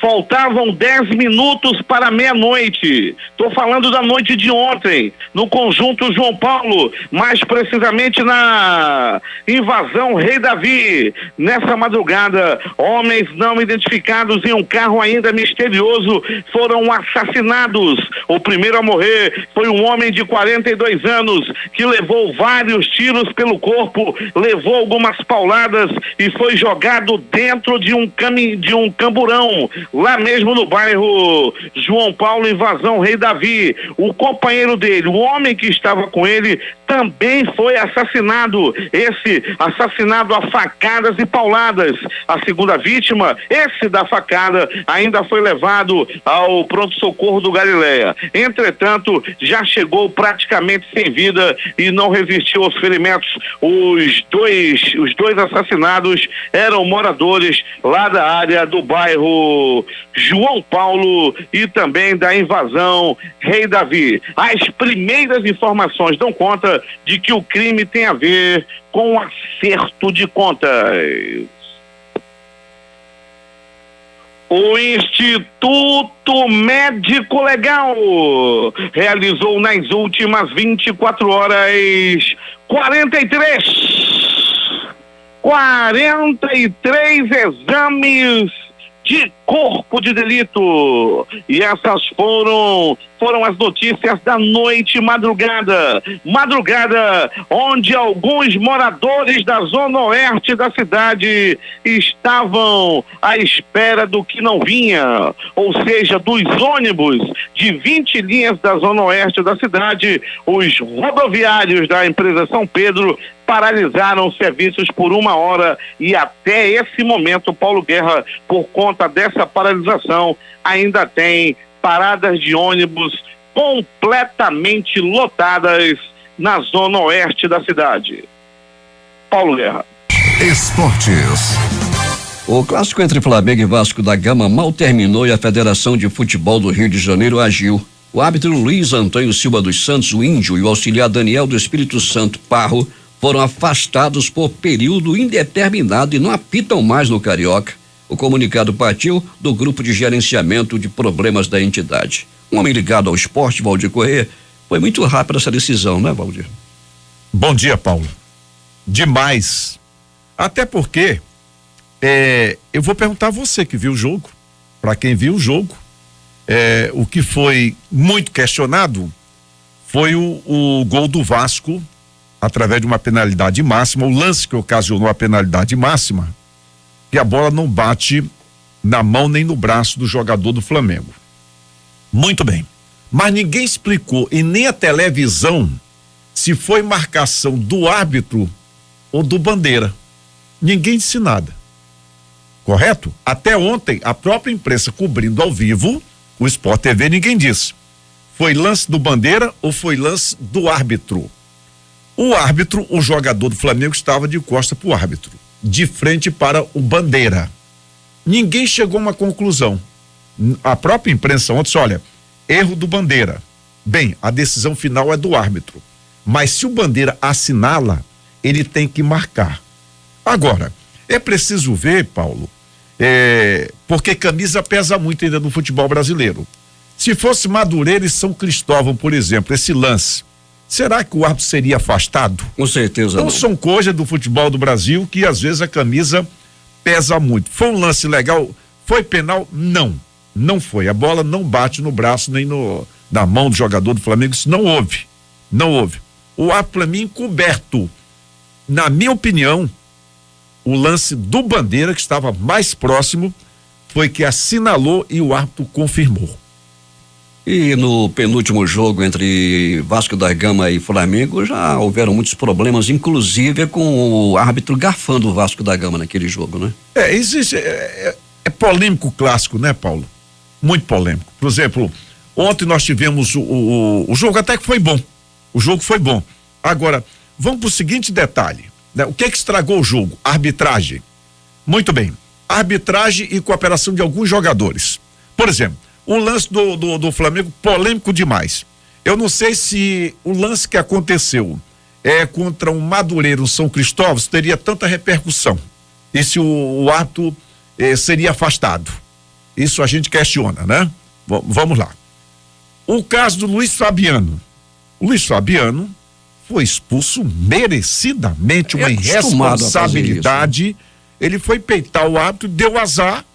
Faltavam 10 minutos para meia-noite. Estou falando da noite de ontem, no conjunto João Paulo, mais precisamente na invasão Rei Davi. Nessa madrugada, homens não identificados em um carro ainda misterioso foram assassinados. O primeiro a morrer foi um homem de 42 anos que levou vários tiros pelo corpo, levou algumas pauladas e foi jogado dentro de um camburão, lá mesmo no bairro João Paulo, invasão Rei Davi. O companheiro dele, o homem que estava com ele, também foi assassinado. Esse assassinado a facadas e pauladas. A segunda vítima, esse da facada, ainda foi levado ao pronto-socorro do Galileia. Entretanto, já chegou praticamente sem vida e não resistiu aos ferimentos. Os dois assassinados eram moradores lá da área do bairro João Paulo e também da invasão Rei Davi. As primeiras informações dão conta de que o crime tem a ver com acerto de contas. O Instituto Médico Legal realizou nas últimas 24 horas 43 exames de corpo de delito. E essas foram as notícias da noite madrugada onde alguns moradores da zona oeste da cidade estavam à espera do que não vinha, ou seja, dos ônibus de 20 linhas da zona oeste da cidade. Os rodoviários da empresa São Pedro paralisaram os serviços por 1 hora e até esse momento, Paulo Guerra, por conta dessa paralisação, ainda tem paradas de ônibus completamente lotadas na zona oeste da cidade. Paulo Guerra. Esportes. O clássico entre Flamengo e Vasco da Gama mal terminou e a Federação de Futebol do Rio de Janeiro agiu. O árbitro Luiz Antônio Silva dos Santos, o Índio, e o auxiliar Daniel do Espírito Santo, Parro, foram afastados por período indeterminado e não apitam mais no Carioca. O comunicado partiu do grupo de gerenciamento de problemas da entidade. Um homem ligado ao esporte, Valdir Corrêa, foi muito rápida essa decisão, né, Valdir? Bom dia, Paulo. Demais. Até porque eu vou perguntar a você que viu o jogo, para quem viu o jogo, o que foi muito questionado foi o gol do Vasco através de uma penalidade máxima, o lance que ocasionou a penalidade máxima, que a bola não bate na mão nem no braço do jogador do Flamengo. Muito bem, mas ninguém explicou, e nem a televisão, se foi marcação do árbitro ou do Bandeira. Ninguém disse nada, correto? Até ontem, a própria imprensa cobrindo ao vivo, o Sport TV, ninguém disse. Foi lance do Bandeira ou foi lance do árbitro? O árbitro, o jogador do Flamengo, estava de costa para o árbitro, de frente para o Bandeira. Ninguém chegou a uma conclusão. A própria imprensa ontem disse, olha, erro do Bandeira. Bem, a decisão final é do árbitro. Mas se o Bandeira assinala, ele tem que marcar. Agora, é preciso ver, Paulo, porque camisa pesa muito ainda no futebol brasileiro. Se fosse Madureira e São Cristóvão, por exemplo, esse lance, será que o árbitro seria afastado? Com certeza não. Não São coisas do futebol do Brasil que às vezes a camisa pesa muito. Foi um lance legal? Foi penal? Não foi. A bola não bate no braço nem na mão do jogador do Flamengo. Isso não houve. O árbitro, para mim, encoberto. Na minha opinião, o lance do Bandeira, que estava mais próximo, foi que assinalou e o árbitro confirmou. E no penúltimo jogo entre Vasco da Gama e Flamengo já houveram muitos problemas, inclusive com o árbitro garfando o Vasco da Gama naquele jogo, né? Existe, é polêmico o clássico, né, Paulo? Muito polêmico. Por exemplo, ontem nós tivemos o jogo até que foi bom. O jogo foi bom. Agora, vamos para o seguinte detalhe, né? O que estragou o jogo? Arbitragem. Muito bem. Arbitragem e cooperação de alguns jogadores. Por exemplo, o lance do Flamengo, polêmico demais. Eu não sei se o lance que aconteceu contra um Madureira, um São Cristóvão, teria tanta repercussão. E se o árbitro seria afastado. Isso a gente questiona, né? Vamos lá. O caso do Luiz Fabiano. O Luiz Fabiano foi expulso merecidamente, uma irresponsabilidade. Ele foi peitar o árbitro, deu azar,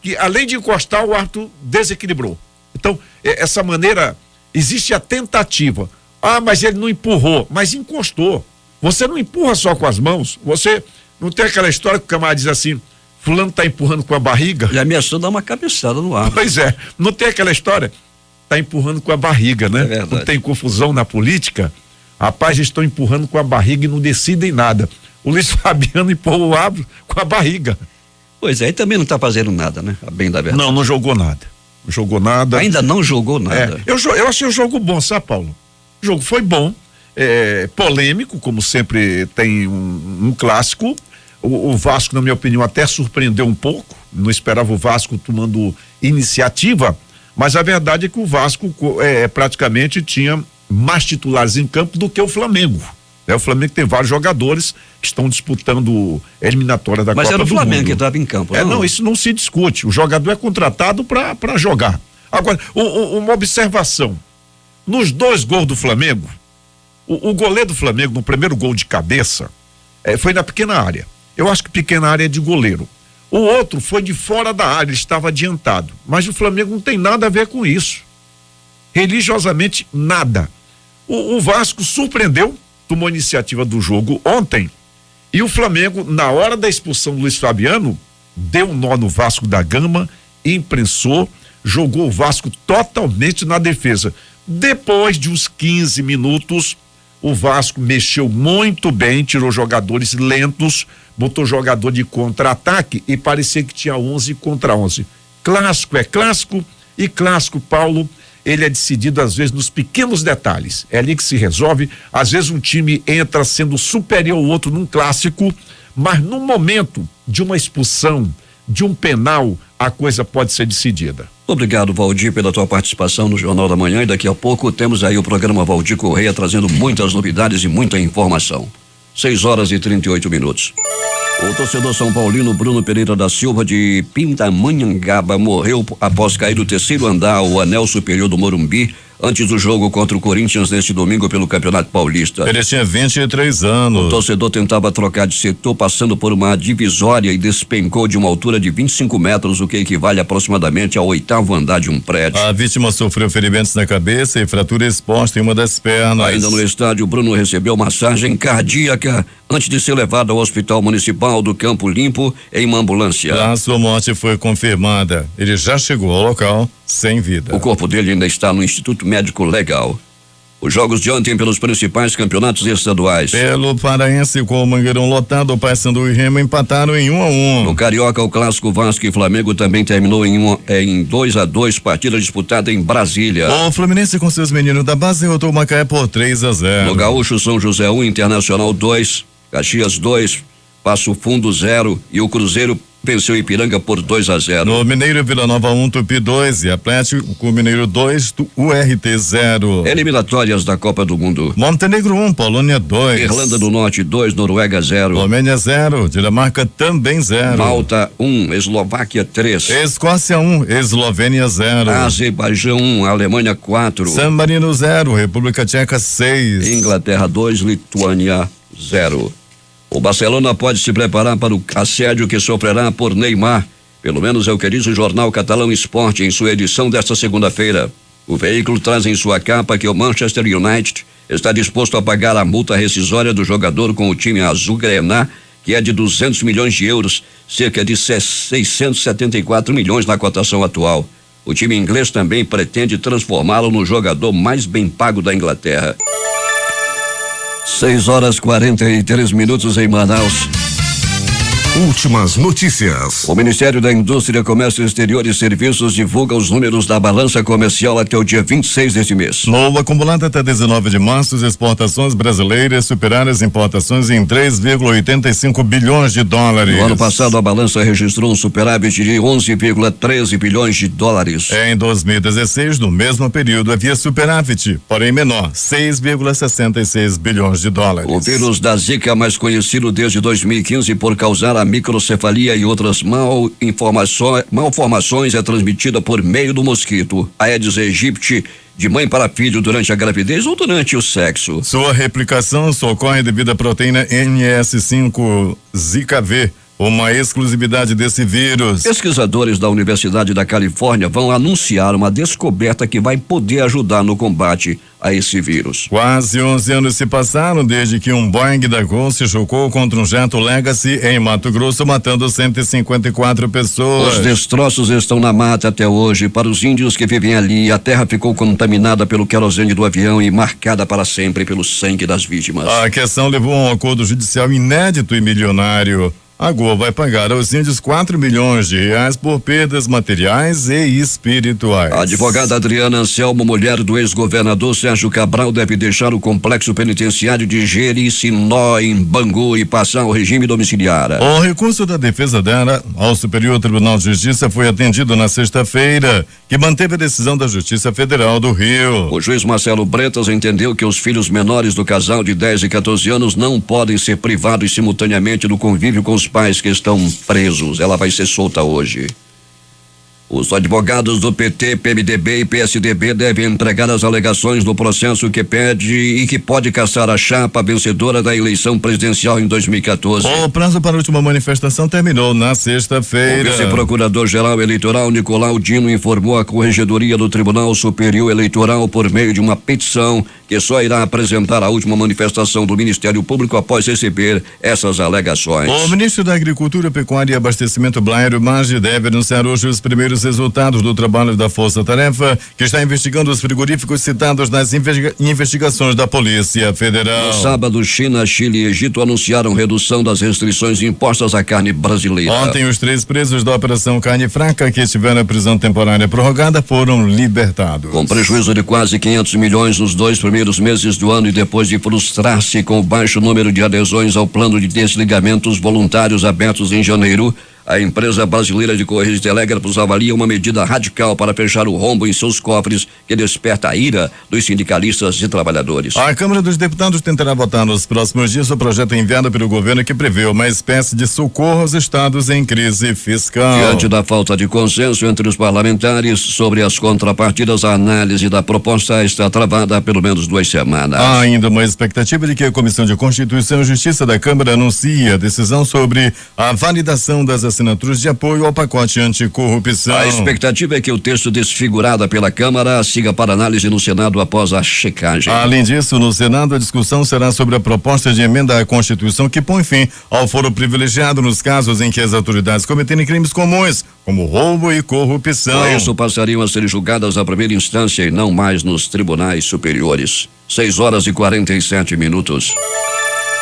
que além de encostar, o árbitro desequilibrou. Então, essa maneira, existe a tentativa. Mas ele não empurrou, mas encostou. Você não empurra só com as mãos, você não tem aquela história que o camarada diz assim, fulano tá empurrando com a barriga. Ele ameaçou dar uma cabeçada no árbitro. Pois é, não tem aquela história, tá empurrando com a barriga, né? É verdade. Não tem confusão na política, rapaz, eles estão empurrando com a barriga e não decidem nada. O Luiz Fabiano empurrou o árbitro com a barriga. Pois é, e também não está fazendo nada, né? A bem da verdade. Não jogou nada. Não jogou nada. Ainda não jogou nada. Eu achei o jogo bom, sabe, Paulo? O jogo foi bom, polêmico, como sempre tem um clássico. O Vasco, na minha opinião, até surpreendeu um pouco. Não esperava o Vasco tomando iniciativa, mas a verdade é que o Vasco praticamente tinha mais titulares em campo do que o Flamengo. O Flamengo tem vários jogadores que estão disputando eliminatória da Mas Copa do Mundo. Mas era o Flamengo que estava em campo, não, isso não se discute. O jogador é contratado para jogar. Agora, uma observação. Nos 2 gols do Flamengo, o goleiro do Flamengo, no primeiro gol de cabeça, foi na pequena área. Eu acho que pequena área é de goleiro. O outro foi de fora da área, ele estava adiantado. Mas o Flamengo não tem nada a ver com isso. Religiosamente, nada. O Vasco surpreendeu, tomou iniciativa do jogo ontem, e o Flamengo, na hora da expulsão do Luiz Fabiano, deu um nó no Vasco da Gama, imprensou, jogou o Vasco totalmente na defesa. Depois de uns 15 minutos, o Vasco mexeu muito bem, tirou jogadores lentos, botou jogador de contra-ataque e parecia que tinha 11 contra 11. Clássico é clássico, e clássico, Paulo, ele é decidido às vezes nos pequenos detalhes. É ali que se resolve. Às vezes um time entra sendo superior ao outro num clássico, mas no momento de uma expulsão, de um penal, a coisa pode ser decidida. Obrigado, Valdir, pela tua participação no Jornal da Manhã, e daqui a pouco temos aí o programa Valdir Correia trazendo muitas novidades e muita informação. 6h38. O torcedor São Paulino Bruno Pereira da Silva de Pindamonhangaba morreu após cair do 3º andar, o anel superior do Morumbi, antes do jogo contra o Corinthians neste domingo pelo Campeonato Paulista. Ele tinha 23 anos. O torcedor tentava trocar de setor passando por uma divisória e despencou de uma altura de 25 metros, o que equivale aproximadamente ao 8º andar de um prédio. A vítima sofreu ferimentos na cabeça e fratura exposta em uma das pernas. Ainda no estádio, Bruno recebeu massagem cardíaca antes de ser levado ao Hospital Municipal do Campo Limpo em uma ambulância. A sua morte foi confirmada. Ele já chegou ao local sem vida. O corpo dele ainda está no Instituto Médico Legal. Os jogos de ontem pelos principais campeonatos estaduais. Pelo Paraense, com o Mangueirão lotado, o Paysandu e Remo empataram em 1-1. No Carioca, o clássico Vasco e Flamengo também terminou em 2-2, partida disputada em Brasília. O Fluminense, com seus meninos da base, derrotou o Macaé por 3-0. No Gaúcho, São José 1, Internacional 2, Caxias 2, Passo Fundo 0 e o Cruzeiro venceu Ipiranga por 2-0. No Mineiro, Vila Nova 1, Tupi 2 e Atlético Mineiro 2, URT 0. Eliminatórias da Copa do Mundo. Montenegro 1, Polônia 2. Irlanda do Norte 2, Noruega 0. Romênia 0, Dinamarca também 0. Malta 1, Eslováquia 3. Escócia 1, Eslovênia 0. Azerbaijão 1, Alemanha 4. San Marino 0, República Tcheca 6. Inglaterra 2, Lituânia 0. O Barcelona pode se preparar para o assédio que sofrerá por Neymar. Pelo menos é o que diz o jornal Catalão Esporte em sua edição desta segunda-feira. O veículo traz em sua capa que o Manchester United está disposto a pagar a multa rescisória do jogador com o time azul-grená, que é de 200 milhões de euros, cerca de 674 milhões na cotação atual. O time inglês também pretende transformá-lo no jogador mais bem pago da Inglaterra. 6h43 em Manaus. Últimas notícias. O Ministério da Indústria, Comércio Exterior e Serviços divulga os números da balança comercial até o dia 26 deste mês. No acumulado até 19 de março, as exportações brasileiras superaram as importações em 3,85 bilhões de dólares. No ano passado, a balança registrou um superávit de 11,13 bilhões de dólares. Em 2016, no mesmo período, havia superávit, porém menor, 6,66 bilhões de dólares. O vírus da Zika, mais conhecido desde 2015 por causar a microcefalia e outras malformações, é transmitida por meio do mosquito Aedes aegypti, de mãe para filho durante a gravidez ou durante o sexo. Sua replicação só ocorre devido à proteína NS5 Zika V, uma exclusividade desse vírus. Pesquisadores da Universidade da Califórnia vão anunciar uma descoberta que vai poder ajudar no combate a esse vírus. Quase 11 anos se passaram desde que um Boeing da Gol se chocou contra um jato Legacy em Mato Grosso, matando 154 pessoas. Os destroços estão na mata até hoje. Para os índios que vivem ali, a terra ficou contaminada pelo querosene do avião e marcada para sempre pelo sangue das vítimas. A questão levou a um acordo judicial inédito e milionário. a Gol vai pagar aos índios 4 milhões de reais por perdas materiais e espirituais. A advogada Adriana Anselmo, mulher do ex-governador Sérgio Cabral, deve deixar o complexo penitenciário de Jericinó, em Bangu, e passar ao regime domiciliar. O recurso da defesa dela ao Superior Tribunal de Justiça foi atendido na sexta-feira, que manteve a decisão da Justiça Federal do Rio. O juiz Marcelo Bretas entendeu que os filhos menores do casal de 10 e 14 anos não podem ser privados simultaneamente do convívio com os pais que estão presos. Ela vai ser solta hoje. Os advogados do PT, PMDB e PSDB devem entregar as alegações no processo que pede e que pode caçar a chapa vencedora da eleição presidencial em 2014. O prazo para a última manifestação terminou na sexta-feira. O vice-procurador-geral eleitoral Nicolau Dino informou a Corregedoria do Tribunal Superior Eleitoral por meio de uma petição que só irá apresentar a última manifestação do Ministério Público após receber essas alegações. O ministro da Agricultura, Pecuária e Abastecimento, Blairo Maggi, deve anunciar hoje os primeiros resultados do trabalho da Força Tarefa, que está investigando os frigoríficos citados nas investigações da Polícia Federal. No sábado, China, Chile e Egito anunciaram redução das restrições impostas à carne brasileira. Ontem, os 3 presos da Operação Carne Fraca, que tiveram a prisão temporária prorrogada, foram libertados. Com prejuízo de quase 500 milhões nos 2 primeiros meses do ano e depois de frustrar-se com o baixo número de adesões ao plano de desligamentos voluntários abertos em janeiro, a empresa brasileira de Correios e Telégrafos avalia uma medida radical para fechar o rombo em seus cofres, que desperta a ira dos sindicalistas e trabalhadores. A Câmara dos Deputados tentará votar nos próximos dias o projeto enviado pelo governo que prevê uma espécie de socorro aos estados em crise fiscal. Diante da falta de consenso entre os parlamentares sobre as contrapartidas, a análise da proposta está travada há pelo menos 2 semanas. Há ainda uma expectativa de que a Comissão de Constituição e Justiça da Câmara anuncie a decisão sobre a validação das assinaturas de apoio ao pacote anticorrupção. A expectativa é que o texto desfigurado pela Câmara siga para análise no Senado após a checagem. Além disso, no Senado a discussão será sobre a proposta de emenda à Constituição que põe fim ao foro privilegiado nos casos em que as autoridades cometerem crimes comuns, como roubo e corrupção. Com isso, passariam a ser julgadas na primeira instância e não mais nos tribunais superiores. 6:47.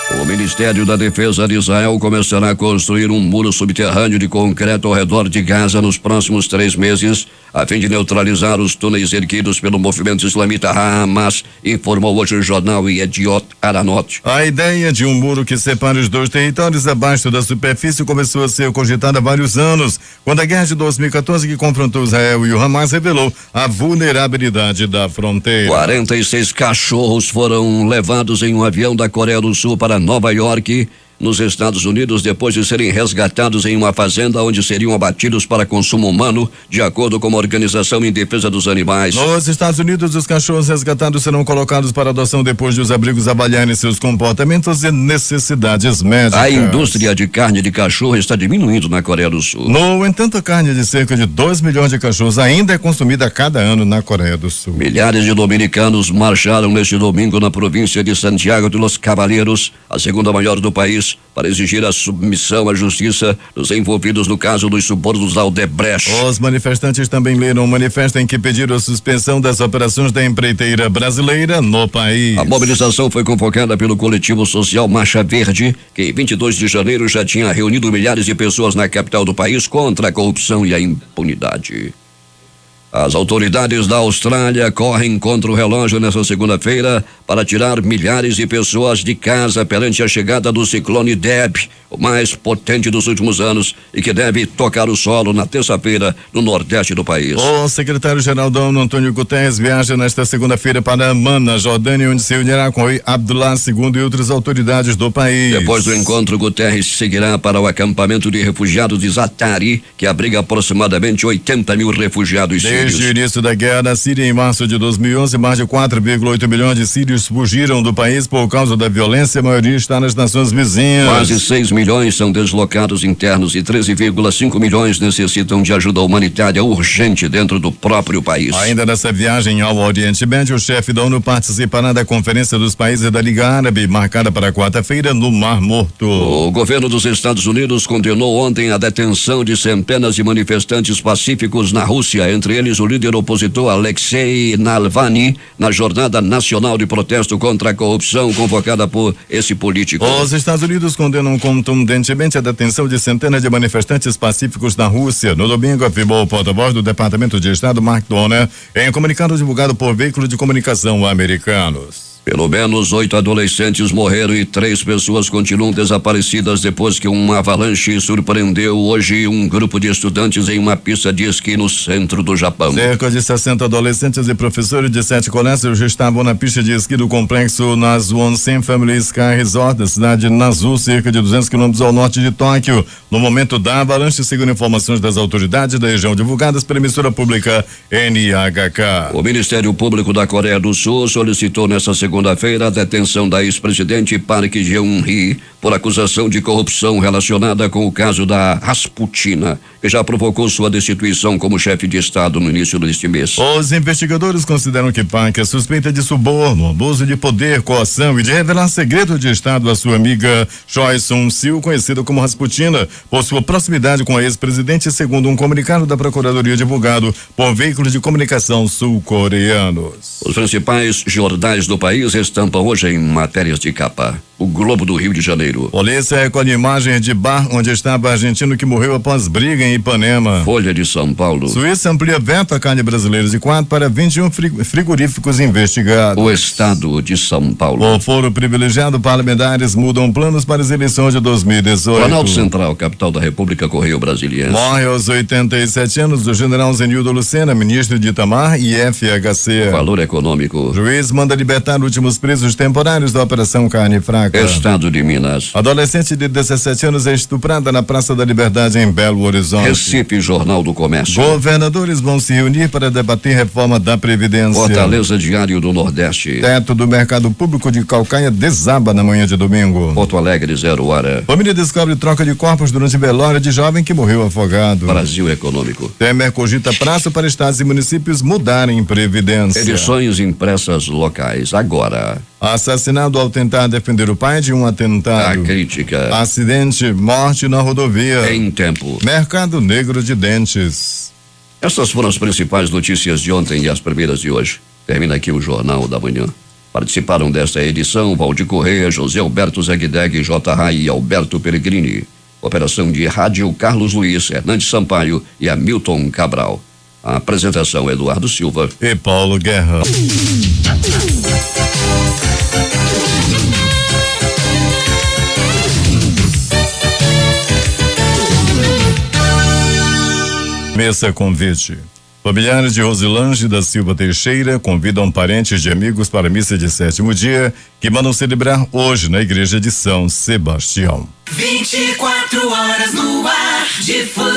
O Ministério da Defesa de Israel começará a construir um muro subterrâneo de concreto ao redor de Gaza nos próximos 3 meses, a fim de neutralizar os túneis erguidos pelo movimento islamita Hamas, informou hoje o jornal Yediot Aranot. A ideia de um muro que separe os 2 territórios abaixo da superfície começou a ser cogitada há vários anos, quando a guerra de 2014, que confrontou Israel e o Hamas, revelou a vulnerabilidade da fronteira. 46 cachorros foram levados em um avião da Coreia do Sul para Nova York, nos Estados Unidos, depois de serem resgatados em uma fazenda onde seriam abatidos para consumo humano, de acordo com uma organização em defesa dos animais. Nos Estados Unidos, os cachorros resgatados serão colocados para adoção depois de os abrigos avaliarem seus comportamentos e necessidades médicas. A indústria de carne de cachorro está diminuindo na Coreia do Sul. No entanto, a carne de cerca de 2 milhões de cachorros ainda é consumida a cada ano na Coreia do Sul. Milhares de dominicanos marcharam neste domingo na província de Santiago de los Caballeros, a segunda maior do país, para exigir a submissão à justiça dos envolvidos no caso dos subornos da Odebrecht. Os manifestantes também leram um manifesto em que pediram a suspensão das operações da empreiteira brasileira no país. A mobilização foi convocada pelo coletivo social Marcha Verde, que em 22 de janeiro já tinha reunido milhares de pessoas na capital do país contra a corrupção e a impunidade. As autoridades da Austrália correm contra o relógio nesta segunda-feira para tirar milhares de pessoas de casa perante a chegada do ciclone Deb, o mais potente dos últimos anos e que deve tocar o solo na terça-feira no nordeste do país. O secretário-geral da ONU, Antônio Guterres, viaja nesta segunda-feira para Amman, na Jordânia, onde se unirá com Abdullah II e outras autoridades do país. Depois do encontro, Guterres seguirá para o acampamento de refugiados de Zaatari, que abriga aproximadamente 80 mil refugiados sírios. Desde o início da guerra na Síria, em março de 2011, mais de 4,8 milhões de sírios fugiram do país por causa da violência. A maioria está nas nações vizinhas. Quase 6 milhões são deslocados internos e 13,5 milhões necessitam de ajuda humanitária urgente dentro do próprio país. Ainda nessa viagem ao Oriente Médio, o chefe da ONU participará da Conferência dos Países da Liga Árabe, marcada para quarta-feira no Mar Morto. O governo dos Estados Unidos condenou ontem a detenção de centenas de manifestantes pacíficos na Rússia, entre eles deles o líder opositor Alexei Navalny na jornada nacional de protesto contra a corrupção convocada por esse político. Os Estados Unidos condenam contundentemente a detenção de centenas de manifestantes pacíficos na Rússia. No domingo, afirmou o porta-voz do Departamento de Estado, Mark Donner, em comunicado divulgado por veículos de comunicação americanos. Pelo menos 8 adolescentes morreram e 3 pessoas continuam desaparecidas depois que uma avalanche surpreendeu hoje um grupo de estudantes em uma pista de esqui no centro do Japão. Cerca de 60 adolescentes e professores de 7 colégios estavam na pista de esqui do complexo Nazuonsen Family Sky Resort da cidade de Nazu, cerca de 200 quilômetros ao norte de Tóquio. No momento da avalanche, segundo informações das autoridades da região divulgadas pela emissora pública NHK. O Ministério Público da Coreia do Sul solicitou nesta segunda-feira a detenção da ex-presidente Park Geun-hye por acusação de corrupção relacionada com o caso da Rasputina, que já provocou sua destituição como chefe de Estado no início deste mês. Os investigadores consideram que Park é suspeita de suborno, abuso de poder, coação e de revelar segredo de Estado à sua amiga Choi Soon-sil, conhecida como Rasputina, por sua proximidade com a ex-presidente, segundo um comunicado da Procuradoria divulgado por veículos de comunicação sul-coreanos. Os principais jornais do país estampam hoje em matérias de capa. O Globo do Rio de Janeiro. Polícia recolhe imagem de bar onde estava argentino que morreu após briga em Ipanema. Folha de São Paulo. Suíça amplia veto à carne brasileira de 4 para 21 frigoríficos investigados. O Estado de São Paulo. Por foro privilegiado, parlamentares mudam planos para as eleições de 2018. Planalto Central, capital da República, Correio Brasiliense. Morre aos 87 anos o general Zenildo Lucena, ministro de Itamar e FHC. Valor econômico. Juiz manda libertar últimos presos temporários da Operação Carne Fraca. Estado de Minas. Adolescente de 17 anos é estuprada na Praça da Liberdade em Belo Horizonte. Recife, Jornal do Comércio. Governadores vão se reunir para debater reforma da Previdência. Fortaleza, Diário do Nordeste. Teto do mercado público de Calcaia desaba na manhã de domingo. Porto Alegre, 0 hora. Família descobre troca de corpos durante velório de jovem que morreu afogado. Brasil Econômico. Temer cogita prazo para estados e municípios mudarem Previdência. Edições impressas locais. Agora. Assassinado ao tentar defender o pai de um atentado. A crítica. Acidente, morte na rodovia. Em tempo. Mercado Negro de Dentes. Essas foram as principais notícias de ontem e as primeiras de hoje. Termina aqui o Jornal da Manhã. Participaram desta edição Valdir Correia, José Alberto Zegdeg, J. Rai e Alberto Pellegrini. Operação de rádio Carlos Luiz, Hernandes Sampaio e Hamilton Cabral. A apresentação Eduardo Silva e Paulo Guerra. Mesa convite. Familiares de Rosilange da Silva Teixeira convidam parentes e amigos para a missa de 7º dia, que mandam celebrar hoje na igreja de São Sebastião. 24 horas no ar, Difusora.